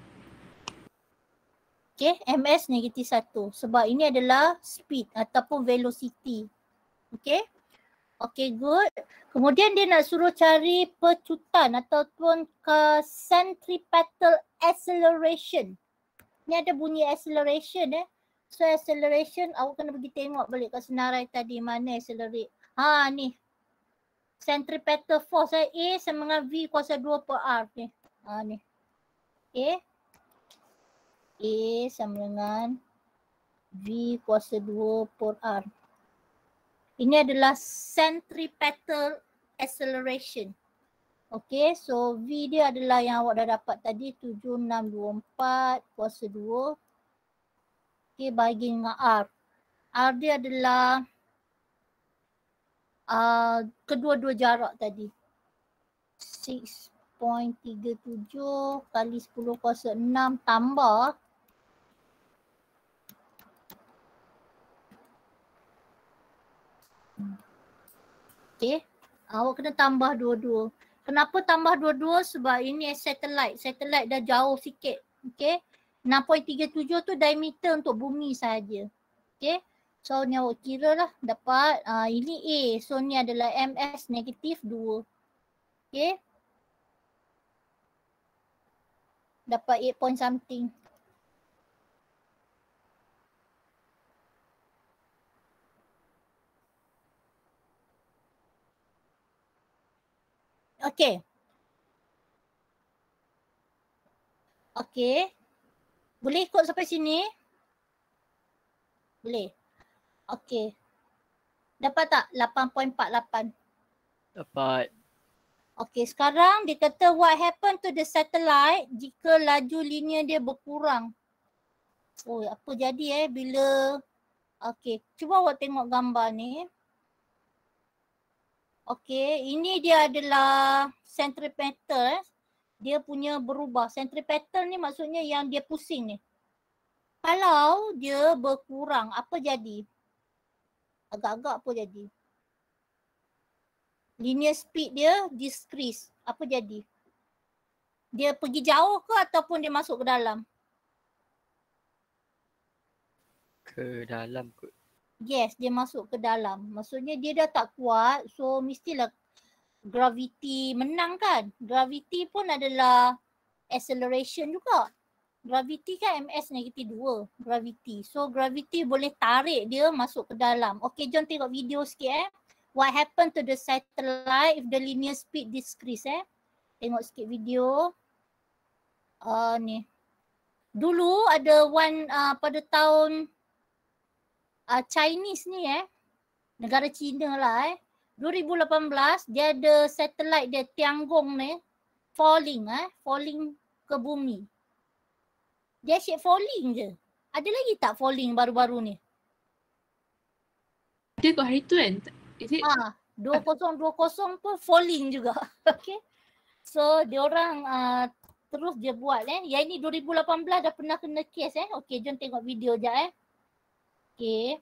Okay, MS negatif 1. Sebab ini adalah speed ataupun velocity. Okay. Okay, good. Kemudian dia nak suruh cari pecutan ataupun centripetal acceleration. Ni ada bunyi acceleration So acceleration awak kena pergi tengok balik kat senarai tadi mana accelerate. Ni. Centripetal force A sama dengan V kuasa 2 per R ni. Ni. Okay. A sama dengan V kuasa 2 per R. Ini adalah centripetal acceleration. Okay, so V dia adalah yang awak dah dapat tadi 7624 kuasa 2. Okay, bahagi dengan R. R dia adalah kedua-dua jarak tadi. 6.37 kali 10 kuasa 6 tambah okay. Awak kena tambah dua-dua. Kenapa tambah dua-dua? Sebab ini satellite. Satellite dah jauh sikit. Okay. 6.37 tu diameter untuk bumi sahaja. Okay. So ni awak kira lah dapat ini A. So ni adalah MS negatif 2. Okay. Dapat 8 point something. Okay. Okay. Boleh ikut sampai sini? Boleh. Okay. Dapat tak 8.48? Dapat. Okay, sekarang dia kata what happen to the satellite jika laju linear dia berkurang. Oh, apa jadi bila... Okay, cuba awak tengok gambar ni. Okay, ini dia adalah centripetal. Dia punya berubah. Centripetal ni maksudnya yang dia pusing ni. Kalau dia berkurang, apa jadi? Agak-agak apa jadi? Linear speed dia decrease. Apa jadi? Dia pergi jauh ke ataupun dia masuk ke dalam? Ke dalam kot. Yes, dia masuk ke dalam. Maksudnya dia dah tak kuat, so mestilah gravity menang kan? Gravity pun adalah acceleration juga. Gravity kan ms negatif 2, gravity. So gravity boleh tarik dia masuk ke dalam. Okay, jom tengok video sikit What happened to the satellite if the linear speed decrease Tengok sikit video. Ni. Dulu ada one pada tahun Chinese ni negara China lah 2018 dia ada satellite dia Tiangong ni falling falling ke bumi. Dia asyik falling je. Ada lagi tak falling baru-baru ni? Dia kot hari tu kan? Is it? 2020 pun falling juga. Okay. So diorang terus dia buat Yang ini 2018 dah pernah kena case Okay, jom tengok video je Okay.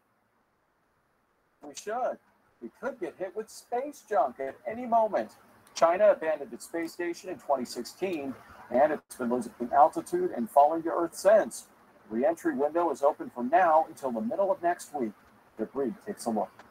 We should. We could get hit with space junk at any moment. China abandoned its space station in 2016 and it's been losing altitude and falling to Earth since. Re-entry window is open from now until the middle of next week. The Breed takes a look.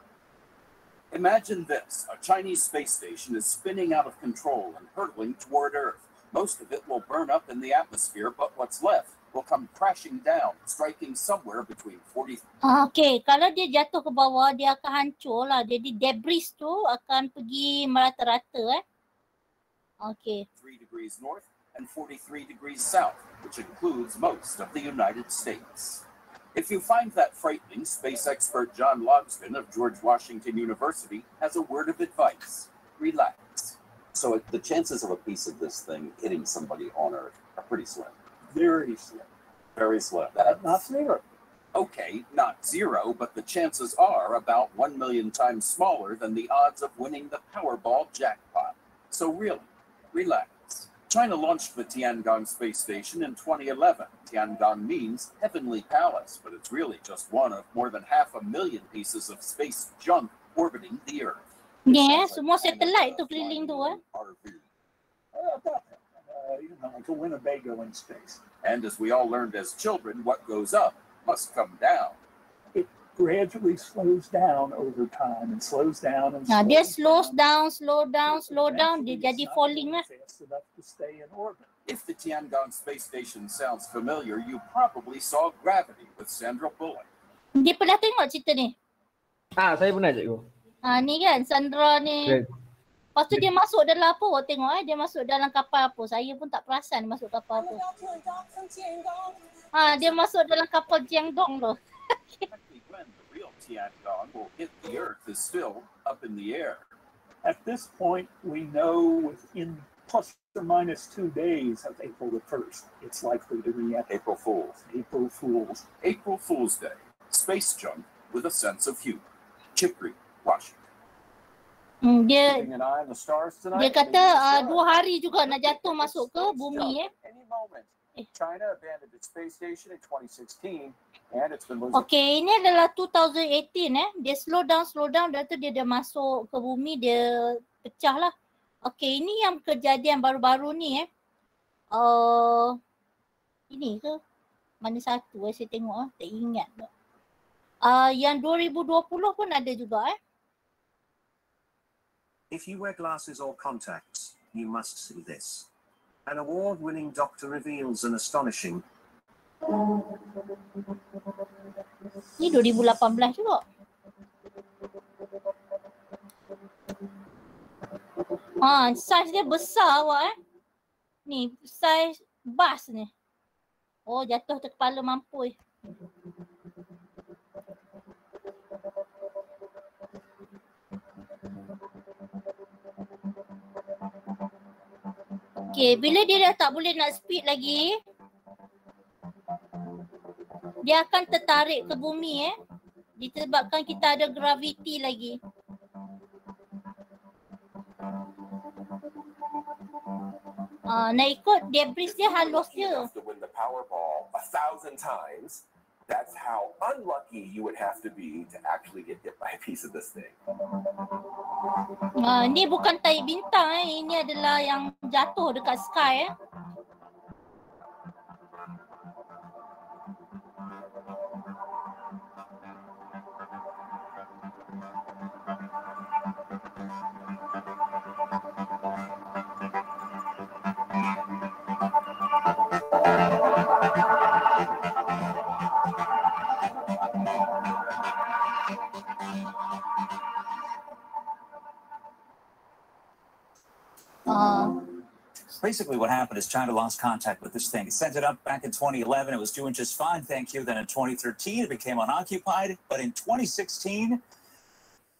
Imagine this. A Chinese space station is spinning out of control and hurtling toward Earth. Most of it will burn up in the atmosphere, but what's left will come crashing down, striking somewhere between 40... Okay, kalau dia jatuh ke bawah, dia akan hancur lah. Jadi debris tu akan pergi merata-rata Okay. 3 degrees north and 43 degrees south, which includes most of the United States. If you find that frightening, space expert John Logsdon of George Washington University has a word of advice. Relax. So the chances of a piece of this thing hitting somebody on Earth are pretty slim. Very slim. Very slim. Not zero. Okay, not zero, but the chances are about 1 million times smaller than the odds of winning the Powerball jackpot. So really, relax. China launched the Tiangong space station in 2011. Tiangong means heavenly palace, but it's really just one of more than 500,000 pieces of space junk orbiting the Earth. Semua satellite tu keliling tu Like a Winnebago in space. And as we all learned as children, what goes up must come down. It gradually slows down over time and slows down and dia slow down, dia jadi falling lah. Fast enough to stay in orbit. If the Tiangong space station sounds familiar, you probably saw Gravity with Sandra Bullock. Dia pernah tengok cerita ni? Saya pernah cikgu. Ni kan Sandra ni. Lepas tu dia masuk dalam apa? Awak tengok dia masuk dalam kapal apa. Saya pun tak perasan dia masuk kapal apa. Dia masuk dalam kapal Jiangdong tu. When the real Tiangong will hit the Earth is still up in the air. At this point, we know within plus or minus 2 days of April the 1st, it's likely to be April Fools. April Fools. April Fool's Day. Space junk with a sense of humor. Chip Creek, Washington. Dia Keeping an eye on the stars tonight. dia kata 2 hari juga nak jatuh masuk ke bumi Any moment. China abandoned its space station in 2016 and it's been losing. Okay, ini adalah 2018 Dia slow down dan tu dia dah masuk ke bumi, dia pecah lah. Okay, ini yang kejadian baru-baru ni ini ke? Mana satu saya tengok tak ingat. Yang 2020 pun ada juga If you wear glasses or contacts, you must see this. An award-winning doctor reveals an astonishing. Ni 2018 juga. Saiz dia besar awak Ni saiz bas ni. Oh, jatuh ke kepala mampus. Okay, bila dia dah tak boleh nak speed lagi, dia akan tertarik ke bumi disebabkan kita ada graviti lagi. Nak ikut debris dia halus dia. To win the Powerball 1,000 times, that's how unlucky you would have to be to actually get hit by a piece of this thing. Ni bukan tahi bintang ini adalah yang jatuh dekat sky Basically what happened is China lost contact with this thing. It sent it up back in 2011. It was doing just fine, thank you. Then in 2013, it became unoccupied. But in 2016,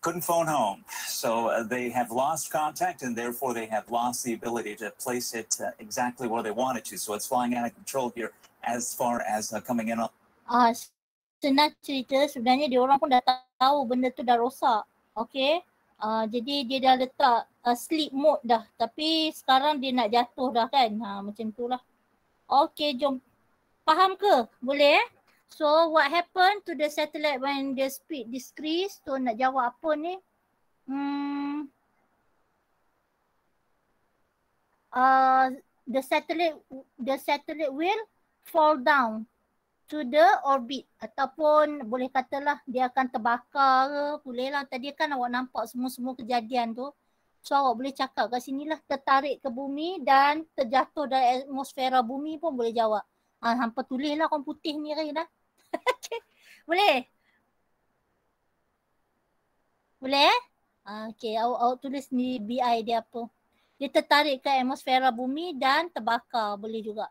couldn't phone home. So they have lost contact and therefore they have lost the ability to place it exactly where they wanted to. So it's flying out of control here as far as coming in. Senang cerita, sebenarnya dia orang pun dah tahu benda tu dah rosak. Okay. Jadi dia dah letak sleep mode dah. Tapi sekarang dia nak jatuh dah kan. Macam tu lah. Okay, jom. Faham ke? Boleh So what happened to the satellite when the speed decrease? So nak jawab apa ni? The satellite will fall down to the orbit ataupun boleh katalah dia akan terbakar ke, boleh lah. Tadi kan awak nampak semua kejadian tu. So awak boleh cakap kat sini lah, tertarik ke bumi dan terjatuh dari atmosfera bumi pun boleh jawab. Hampa tulis lah orang putih ni Rin okay. Boleh? Boleh? Okay, awak tulis ni BI dia apa. Dia tertarik ke atmosfera bumi dan terbakar, boleh juga.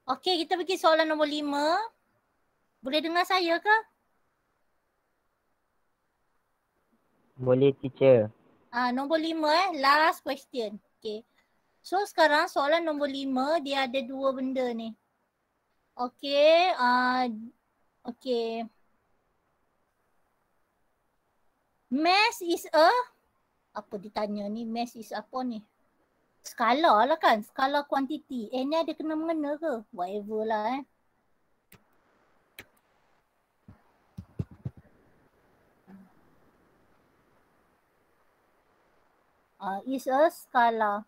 Okey, kita pergi soalan nombor 5. Boleh dengar saya ke? Boleh, teacher. Nombor 5 last question. Okey. So sekarang soalan nombor 5 dia ada dua benda ni. Okey, okey. Mass is apa ditanya ni? Mass is apa ni? Skala lah kan, skala kuantiti. Ni ada kena-mengena ke? Whatever lah is a skala.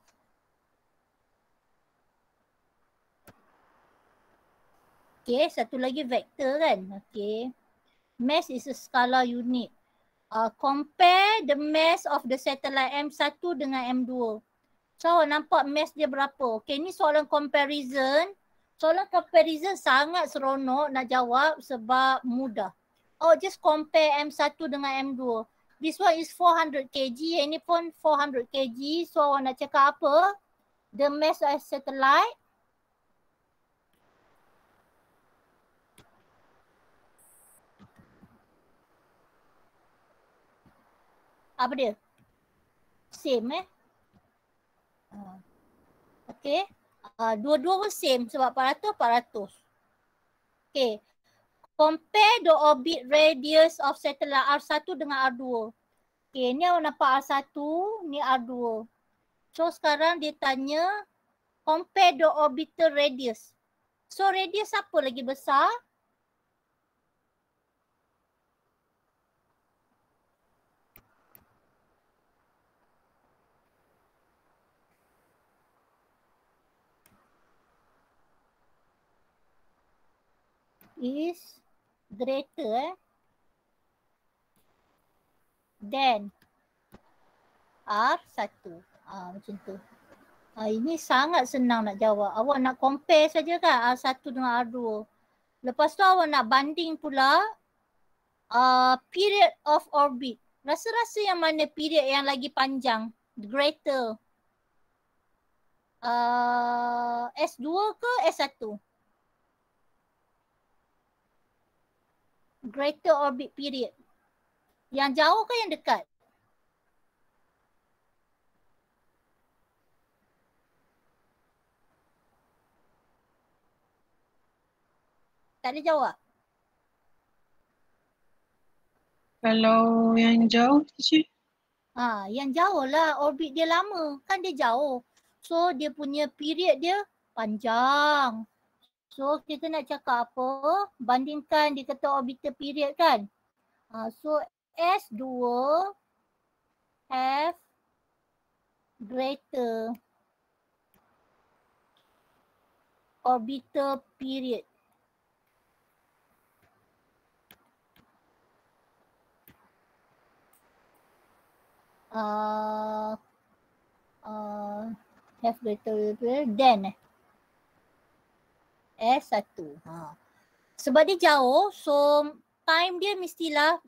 Okay, satu lagi vektor kan. Okay. Mass is a skala unit. Compare the mass of the satellite M1 dengan M2. So nampak mass dia berapa? Okay, ni soalan comparison. Soalan comparison sangat seronok nak jawab sebab mudah. just compare M1 dengan M2. This one is 400 kg, yang ini pun 400 kg. So awak nak cakap apa? The mass of satellite apa dia? Same Okay. Dua-dua pun same sebab 400. Okay. Compare the orbit radius of satellite R1 dengan R2. Okay, ni awak nampak R1, ni R2. So sekarang dia tanya compare the orbital radius. So radius apa lagi besar? Is greater than R1. Macam tu. Ini sangat senang nak jawab. Awak nak compare saja kan R1 dengan R2. Lepas tu awak nak banding pula period of orbit. Rasa-rasa yang mana period yang lagi panjang? Greater. S2 ke S1? Greater orbit period. Yang jauh ke yang dekat? Tak ada jawab? Kalau yang jauh je. Yang jauh lah. Orbit dia lama. Kan dia jauh. So dia punya period dia panjang. So kita nak cakap apa? Bandingkan dia kata orbital period kan. So S2 have greater orbital period. Have greater period than S1. Sebab dia jauh, so time dia mestilah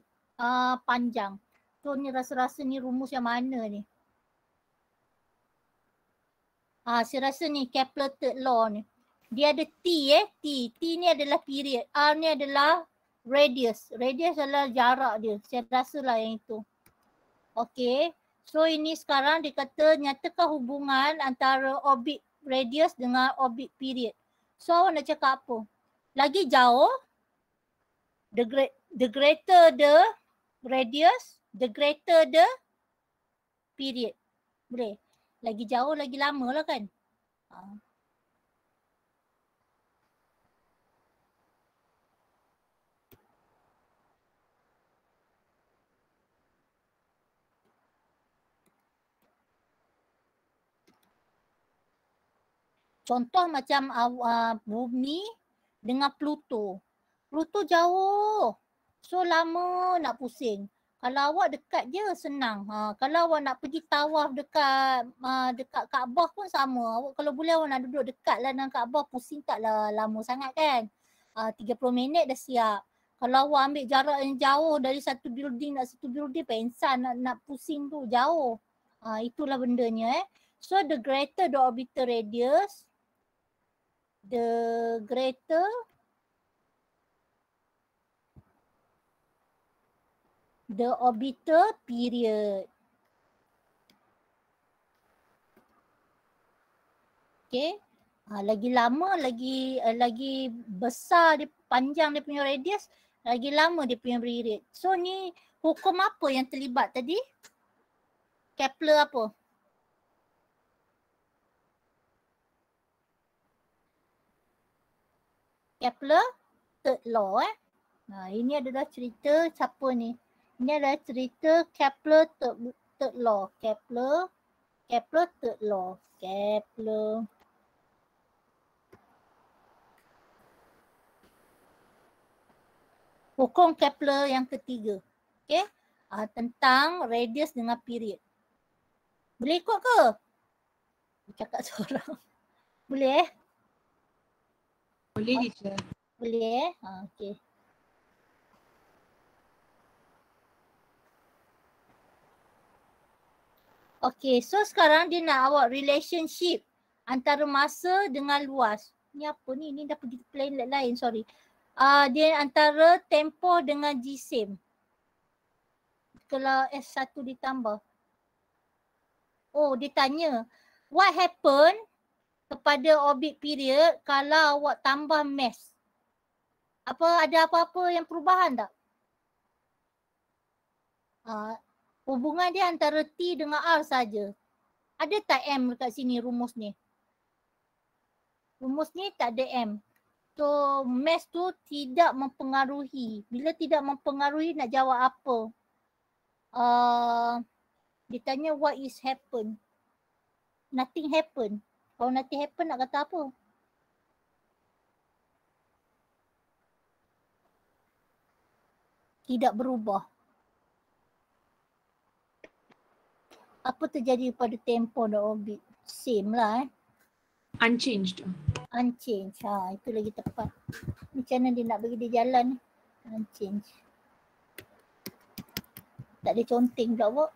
panjang. So ni rasa-rasa ni rumus yang mana ni? Saya rasa ni Kepler third law ni. Dia ada T T ni adalah period. R ni adalah radius. Radius adalah jarak dia. Saya rasa lah yang itu. Okay. So ini sekarang dia kata nyatakan hubungan antara orbit radius dengan orbit period. So awak nak cakap apa? Lagi jauh, the greater the radius, the greater the period. Boleh? Lagi jauh, lagi lama lah kan? Contoh macam bumi dengan Pluto. Pluto jauh. So lama nak pusing. Kalau awak dekat je senang. Kalau awak nak pergi tawaf dekat Kaabah pun sama. Awak kalau boleh awak nak duduk dekat lah dengan Kaabah, pusing taklah lama sangat kan. 30 minit dah siap. Kalau awak ambil jarak yang jauh dari satu building nak satu building, pensan nak pusing tu jauh. Itulah bendanya So the greater the orbital radius, the greater the orbital period. Okay. Lagi lama, lagi besar dia, panjang dia punya radius, lagi lama dia punya period. So ni hukum apa yang terlibat tadi? Kepler apa? Kepler third law ini adalah cerita siapa ni? Ini adalah cerita Kepler third law. Kepler third law. Kepler. Hukum Kepler yang ketiga. Okay. Tentang radius dengan period. Boleh ikut ke? Cakap seorang. Boleh Boleh teacher. Boleh Okay. Okay, so sekarang dia nak awak relationship antara masa dengan luas. Ni apa ni? Ni dah pergi planet lain, sorry. Dia antara tempoh dengan jisim. Kalau S1 ditambah. Oh, dia tanya, what happen kepada orbit period kalau awak tambah mass? Ada apa-apa yang perubahan tak? Hubungan dia antara T dengan R saja. Ada tak M dekat sini rumus ni? Rumus ni tak ada M. So mass tu tidak mempengaruhi. Bila tidak mempengaruhi nak jawab apa? Dia tanya what is happen? Nothing happen. Kalau nothing happen nak kata apa? Tidak berubah. Apa terjadi pada tempoh dan orbit? Same lah Unchanged. Unchanged. Itu lagi tepat. Macam mana dia nak bagi dia jalan ni? Unchanged. Tak ada conteng pula buat.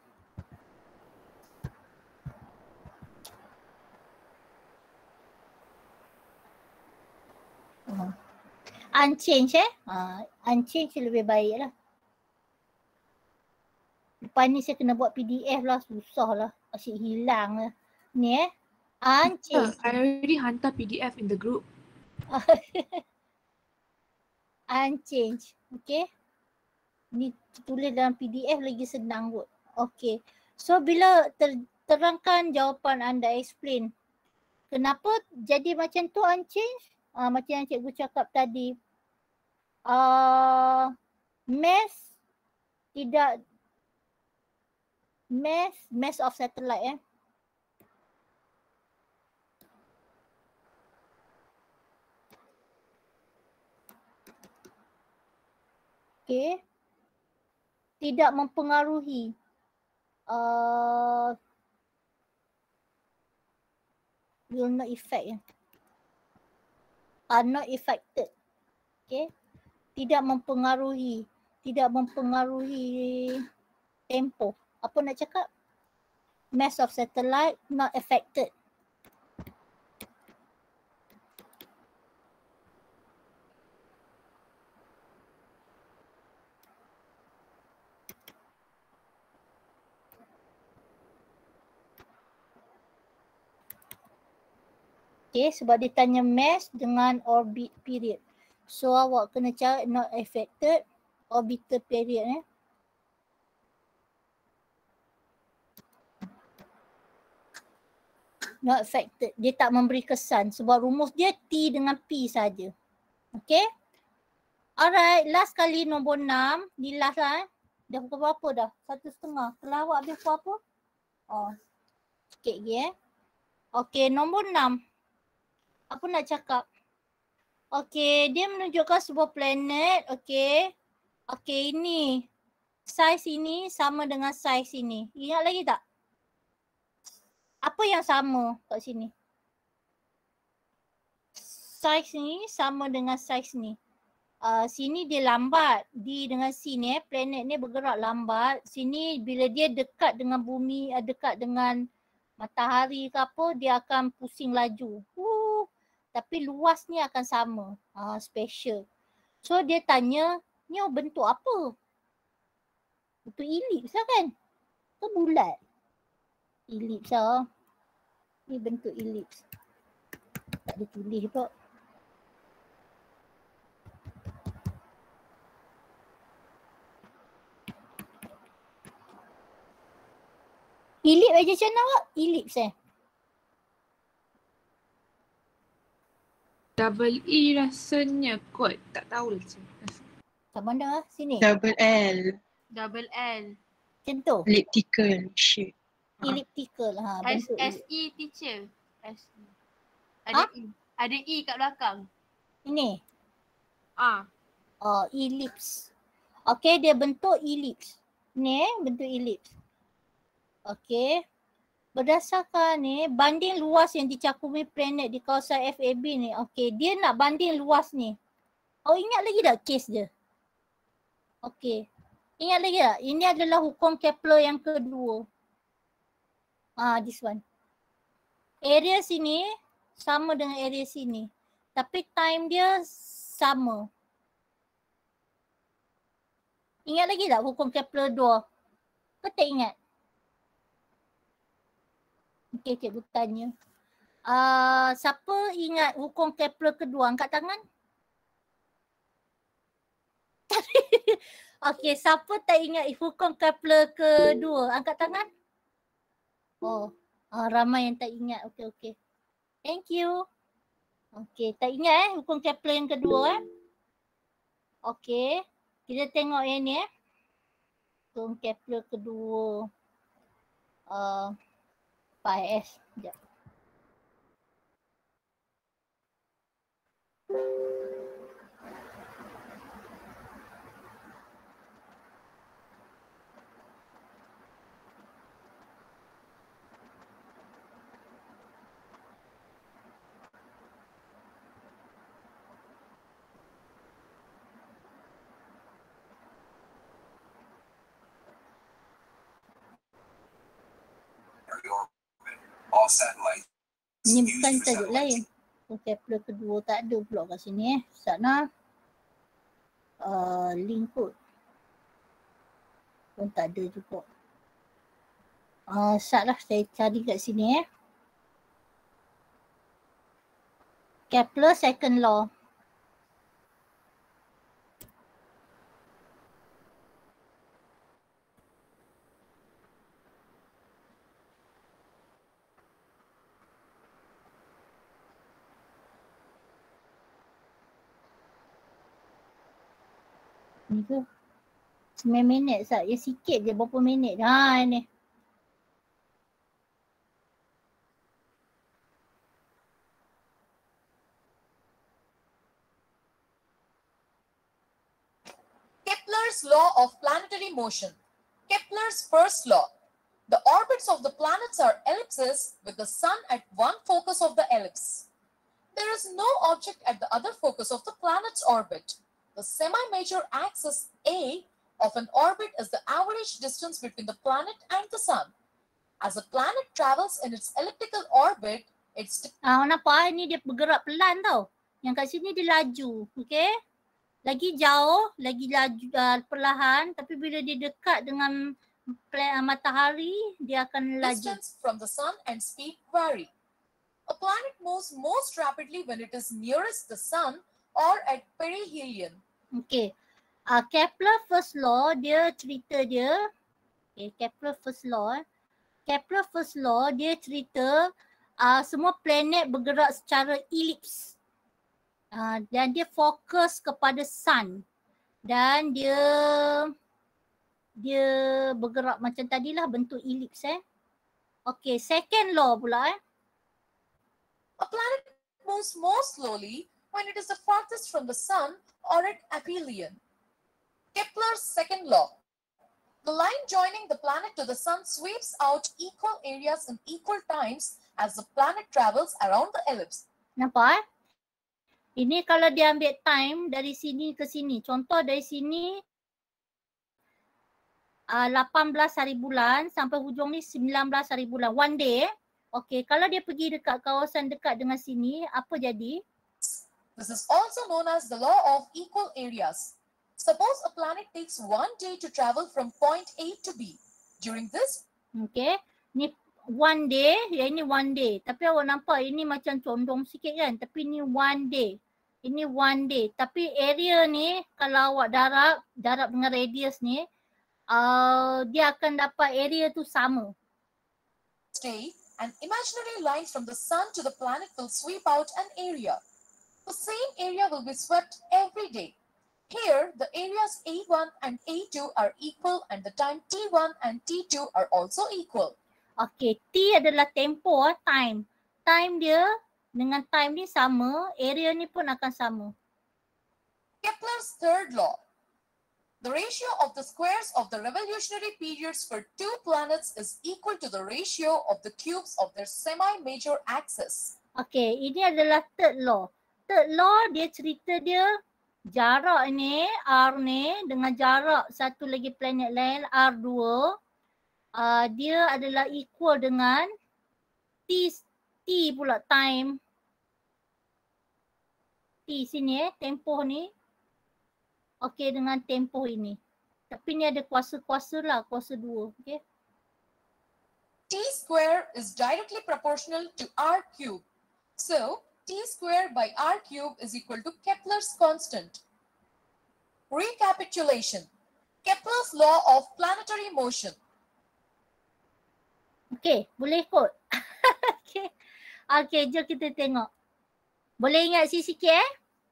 Unchanged Unchanged lebih baik lah. Lepas ni saya kena buat PDF lah, susah lah. Asyik hilang lah. Ni Unchanged. I already hantar PDF in the group. Unchanged. Okay. Ni tulis dalam PDF lagi senang kot. Okay. So bila terangkan jawapan anda, explain. Kenapa jadi macam tu unchanged? Macam yang cikgu cakap tadi. Mass tidak mass of satellite Okay. Tidak mempengaruhi will not affect are not affected. Okay. Tidak mempengaruhi tempoh. Apa nak cakap? Mass of satellite not affected. Okay, sebab dia tanya mass dengan orbit period. So awak kena cari not affected orbital period Not affected. Dia tak memberi kesan sebab rumus dia T dengan P saja. Okay. Alright, last kali nombor 6. Ni last lah Dah pukul berapa dah? 1:30. Telah awak habis pukul apa? Sikit lagi Okay, nombor 6. Apa nak cakap? Okay, dia menunjukkan sebuah planet. Okay. Okay, ini. Saiz ini sama dengan saiz ini. Ingat lagi tak? Apa yang sama kat sini? Saiz ni sama dengan saiz ni. Sini dia lambat. D dengan C ni planet ni bergerak lambat. Sini bila dia dekat dengan bumi, dekat dengan matahari ke apa, dia akan pusing laju. Tapi luasnya akan sama. Special. So dia tanya, ni bentuk apa? Bentuk elips lah kan? Ke bulat? Elips lah. Ni bentuk elips. Tak ada tulis pula. Elips aja macam mana awak? Elips Double E rasanya kot. Tak tahu lah. Kat mana? Sini? Double L. Double L. Macam tu? Elliptical shape. Elliptical. SE teacher. SE. Ada E. Ada E kat belakang. Ini? Oh, ellipse. Okay, dia bentuk ellipse. Ni bentuk ellipse. Okay. Berdasarkan ni, banding luas yang dicakupkan planet di kawasan FAB ni. Okay, dia nak banding luas ni. Ingat lagi tak kes dia? Okay. Ingat lagi tak? Ini adalah hukum Kepler yang kedua. This one. Area sini sama dengan area sini. Tapi time dia sama. Ingat lagi tak hukum Kepler 2? Kau tak ingat? Okey, cikgu tanya. Siapa ingat hukum Kepler kedua? Angkat tangan. Okey, siapa tak ingat hukum Kepler kedua? Angkat tangan. Ramai yang tak ingat. Okey. Thank you. Okey, tak ingat hukum Kepler yang kedua Okey, kita tengok yang ni hukum Kepler kedua. Pak S. Sekejap. All satellites. Ni bukan tajuk lain. Kepler kedua tak ada pula kat sini Sana. Link kot. Pun tak ada juga. Lah saya cari kat sini Kepler second law. Ni ke 9 minit sat. Ya sikit je berapa minit. Ni. Kepler's law of planetary motion. Kepler's first law. The orbits of the planets are ellipses with the sun at one focus of the ellipse. There is no object at the other focus of the planet's orbit. The semi-major axis A of an orbit is the average distance between the planet and the sun. As a planet travels in its elliptical orbit, its... nampak ni dia bergerak pelan tau. Yang kat sini dia laju. Okay? Lagi jauh, lagi laju perlahan. Tapi bila dia dekat dengan matahari, dia akan laju. Distance from the sun and speed vary. A planet moves most rapidly when it is nearest the sun or at perihelion. Okay. Kepler first law dia cerita dia. Okay, Kepler first law. Kepler first law dia cerita semua planet bergerak secara elips. Dan dia fokus kepada sun. Dan dia bergerak macam tadilah bentuk elips Okay, second law pula A planet moves more slowly when it is the farthest from the sun or at aphelion. Kepler's second law. The line joining the planet to the sun sweeps out equal areas in equal times as the planet travels around the ellipse. Nampak Ini kalau dia ambil time dari sini ke sini. Contoh dari sini 18 hari bulan sampai hujung ni 19 hari bulan. One day Okay, kalau dia pergi dekat kawasan dekat dengan sini, apa jadi? This is also known as the law of equal areas. Suppose a planet takes 1 day to travel from point A to B. During this, ni 1 day, ini 1 day. Tapi awak nampak ini macam condong sikit kan? Tapi ni 1 day. Ini 1 day. Tapi area ni kalau awak darab dengan radius ni, dia akan dapat area tu sama. Stay and imaginary lines from the sun to the planet will sweep out an area. The same area will be swept every day. Here, the areas A1 and A2 are equal and the time T1 and T2 are also equal. Okay, T adalah tempo, time. Time dia dengan time ni sama, area ni pun akan sama. Kepler's third law. The ratio of the squares of the revolutionary periods for two planets is equal to the ratio of the cubes of their semi-major axis. Okay, ini adalah third law. Third law dia cerita dia jarak ni, R ni dengan jarak satu lagi planet lain, R2. dia adalah equal dengan T pula time. T sini tempoh ni. Okey, dengan tempoh ini. Tapi ni ada kuasa-kuasa lah, kuasa 2. Okay. T square is directly proportional to R cube. So, T square by R cube is equal to Kepler's constant. Recapitulation. Kepler's law of planetary motion. Okay, boleh kot. Okay, jom kita tengok. Boleh ingat sikit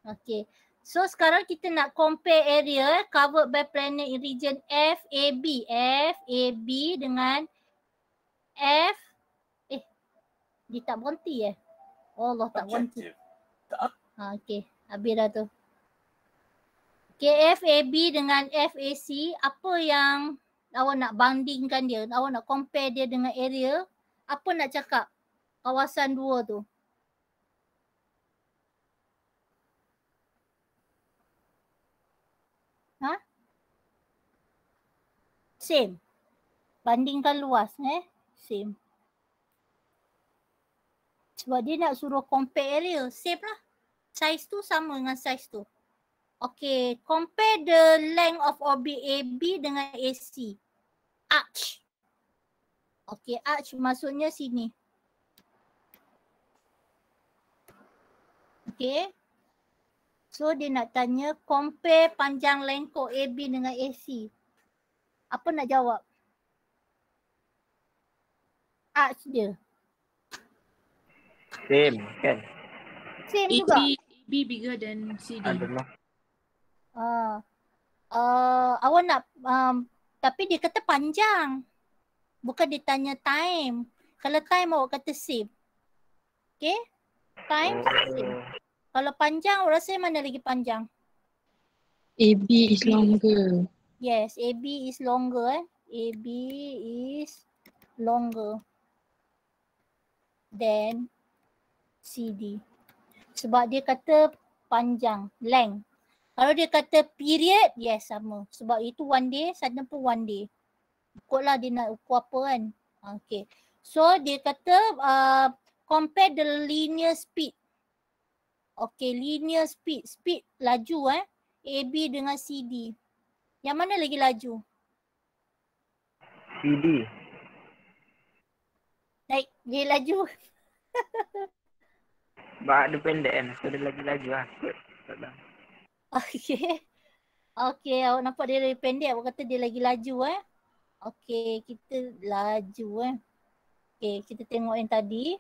Okay. So sekarang kita nak compare area covered by planet in region FAB. FAB dengan dia tak berhenti Allah tak berhenti. Okay, habis dah tu. Okay, FAB dengan FAC, apa yang awak nak bandingkan dia? Awak nak compare dia dengan area? Apa nak cakap kawasan dua tu? Same. Bandingkan luas same. Sebab dia nak suruh compare area, same lah. Size tu sama dengan size tu. Okay, compare the length of orbit AB dengan AC. Arch. Okay, arch maksudnya sini. Okay. So dia nak tanya compare panjang lengkok AB dengan AC. Apa nak jawab? Arch dia. Same kan? Same juga. AB bigger than CD. I don't know. Awak nak tapi dia kata panjang. Bukan dia tanya time. Kalau time awak kata same. Okay? Time same. Kalau panjang awak rasa mana lagi panjang? AB is longer. Yes, AB is longer AB is longer than CD. Sebab dia kata panjang, length. Kalau dia kata period, yes sama. Sebab itu one day, sana pun one day. Ikutlah dia nak ukur apa kan. Okay. So dia kata compare the linear speed. Okay, linear speed. Speed laju AB dengan CD. Yang mana lagi laju? CD. Naik, dia laju. Sebab dia pendek kan, so dia lagi laju lah. Okay. Okay, awak nampak dia lebih pendek, awak kata dia lagi laju Okay, kita laju Okay, kita tengok yang tadi.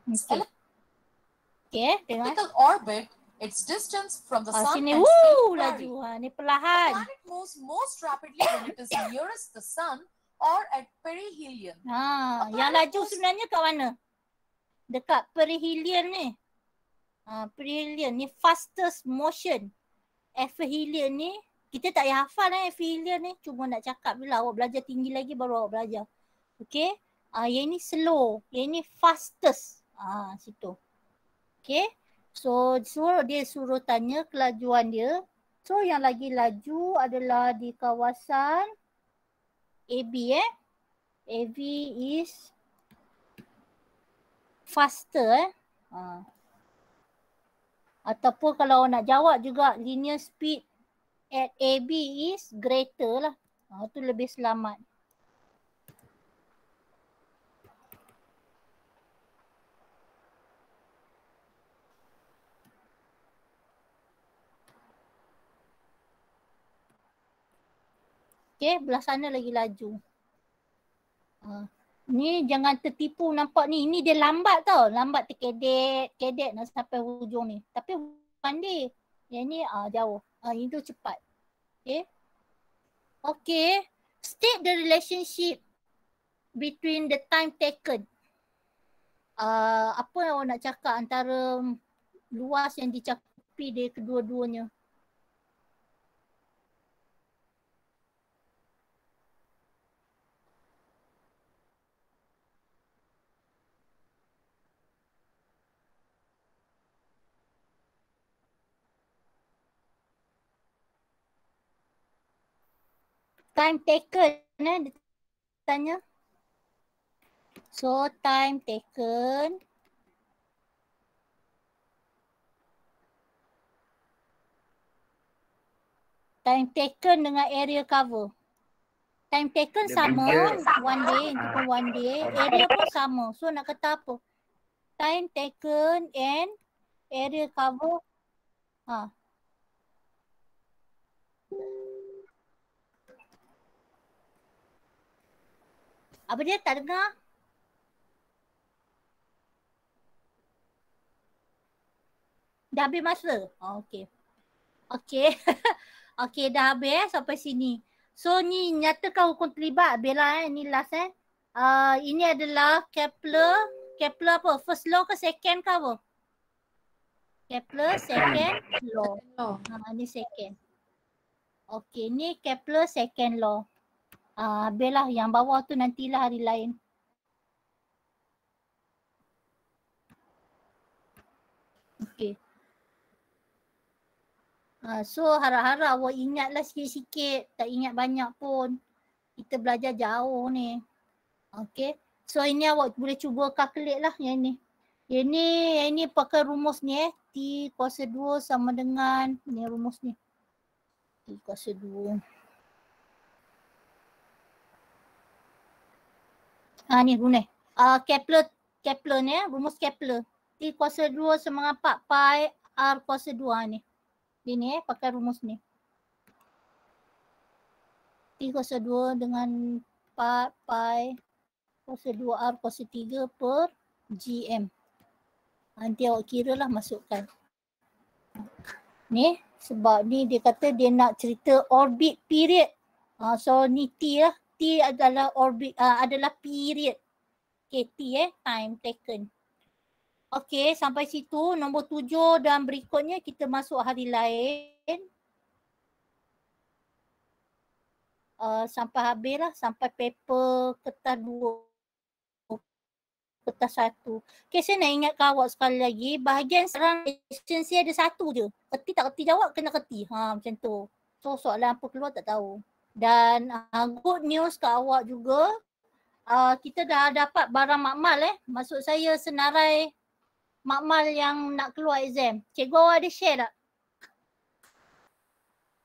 Okay. Okay, tengok. Elliptical orbit, its distance from the sun Sini, and speed vary. laju. Ni The perlahan. planet moves most rapidly when it is nearest the sun or at perihelion. Yang laju sebenarnya kat mana? Dekat perihelion ni. Perihelion ni fastest motion. Aphelion ni, kita tak payah hafal aphelion ni. Cuma nak cakap bila awak belajar tinggi lagi baru awak belajar. Okay. Yang ni slow. Yang ni fastest. Situ. Okay. So dia suruh tanya kelajuan dia. So yang lagi laju adalah di kawasan AB AB is faster Ataupun kalau nak jawab juga linear speed at AB is greater lah. Itu lebih selamat. Okay, belah sana lagi laju. Ni jangan tertipu nampak ni. Ini dia lambat tau. Lambat terkedet nak sampai hujung ni. Tapi pandai. Yang ni jauh. Itu cepat. Okay. Okay. State the relationship between the time taken. Apa yang awak nak cakap antara luas yang dicakupi dia kedua-duanya? Time taken dia tanya. So time taken. Time taken dengan area cover. Time taken Dia sama, beza. one day, itu pun one day. Area pun sama. So nak kata apa? Time taken and area cover. Ha. Apa dia tak dengar? Dah habis masa? Oh, okay. Okay. Okay, dah habis sampai sini. So ni nyatakan hukum terlibat Bella ni last ini adalah Kepler apa? First law ke second ke apa? Kepler second law. Ni second. Okay, ni Kepler second law. Bella yang bawah tu nantilah hari lain. Okay. So harap-harap awak ingatlah sikit-sikit. Tak ingat banyak pun. Kita belajar jauh ni. Okay. So ini awak boleh cuba calculate lah yang ni. Yang ni pakai rumus ni T kuasa 2 sama dengan ni rumus ni. T kuasa 2. Ni rumus. Kepler ni rumus Kepler. T kuasa 2 sama dengan 4 pi R kuasa 2 ni. Dia ni pakai rumus ni. T kuasa 2 dengan 4 pi kuasa 2R kuasa 3 per GM. Nanti awak kira lah masukkan. Ni sebab ni dia kata dia nak cerita orbit period. So ni T lah. T adalah orbit, adalah period. Okay, T time taken. Okay, sampai situ nombor 7 dan berikutnya kita masuk hari lain. Sampai habis lah, sampai paper kertas 2, kertas 1. Okay, saya nak ingatkan awak sekali lagi, bahagian sekarang esensi ada satu je. Kerti tak kerti jawab, kena kerti. Macam tu. So soalan apa keluar tak tahu. Dan good news ke awak juga, kita dah dapat barang makmal Maksud saya senarai makmal yang nak keluar exam. Cikgu awak ada share tak?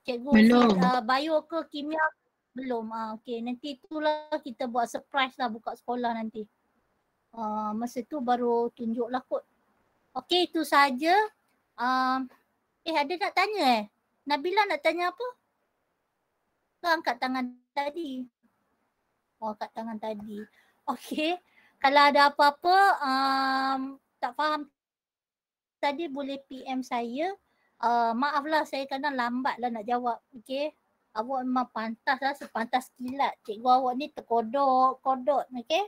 Cikgu belum. Bio ke kimia? Belum. Okay, nanti itulah kita buat surprise lah buka sekolah nanti. Masa tu baru tunjuk lah kot. Okay, itu saja. Ada nak tanya Nabila nak tanya apa? Ke angkat tangan tadi? Angkat tangan tadi. Okay. Kalau ada apa-apa tak faham tadi boleh PM saya. Maaflah saya kadang lambat lah nak jawab. Okay. Awak memang pantas lah, sepantas kilat. Cikgu awak ni terkodok. Okay.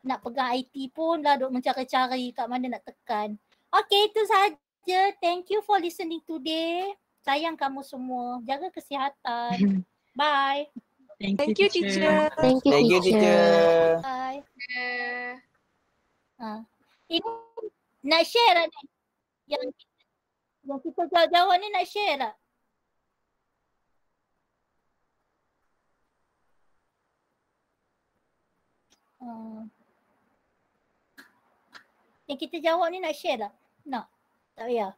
Nak pegang IT pun lah duk mencari-cari kat mana nak tekan. Okay, itu saja. Thank you for listening today. Sayang kamu semua. Jaga kesihatan. Bye. Thank you, teacher. Thank you, teacher. Bye. Ini nak share lah ni. Yang kita jawab ni nak share tak? Yang kita jawab ni nak share tak? Nak? Tak payah?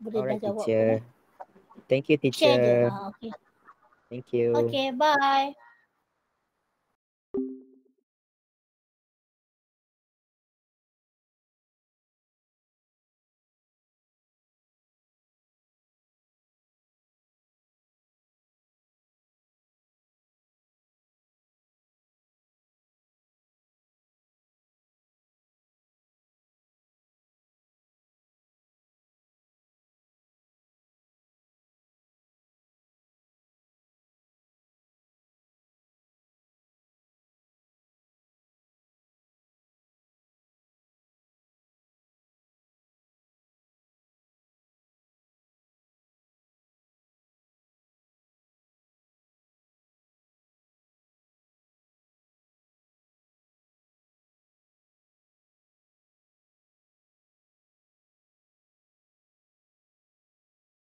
Boleh Alright, dah jawab teacher. pun. Thank you, teacher. Share je. Okay. Thank you. Okay, bye.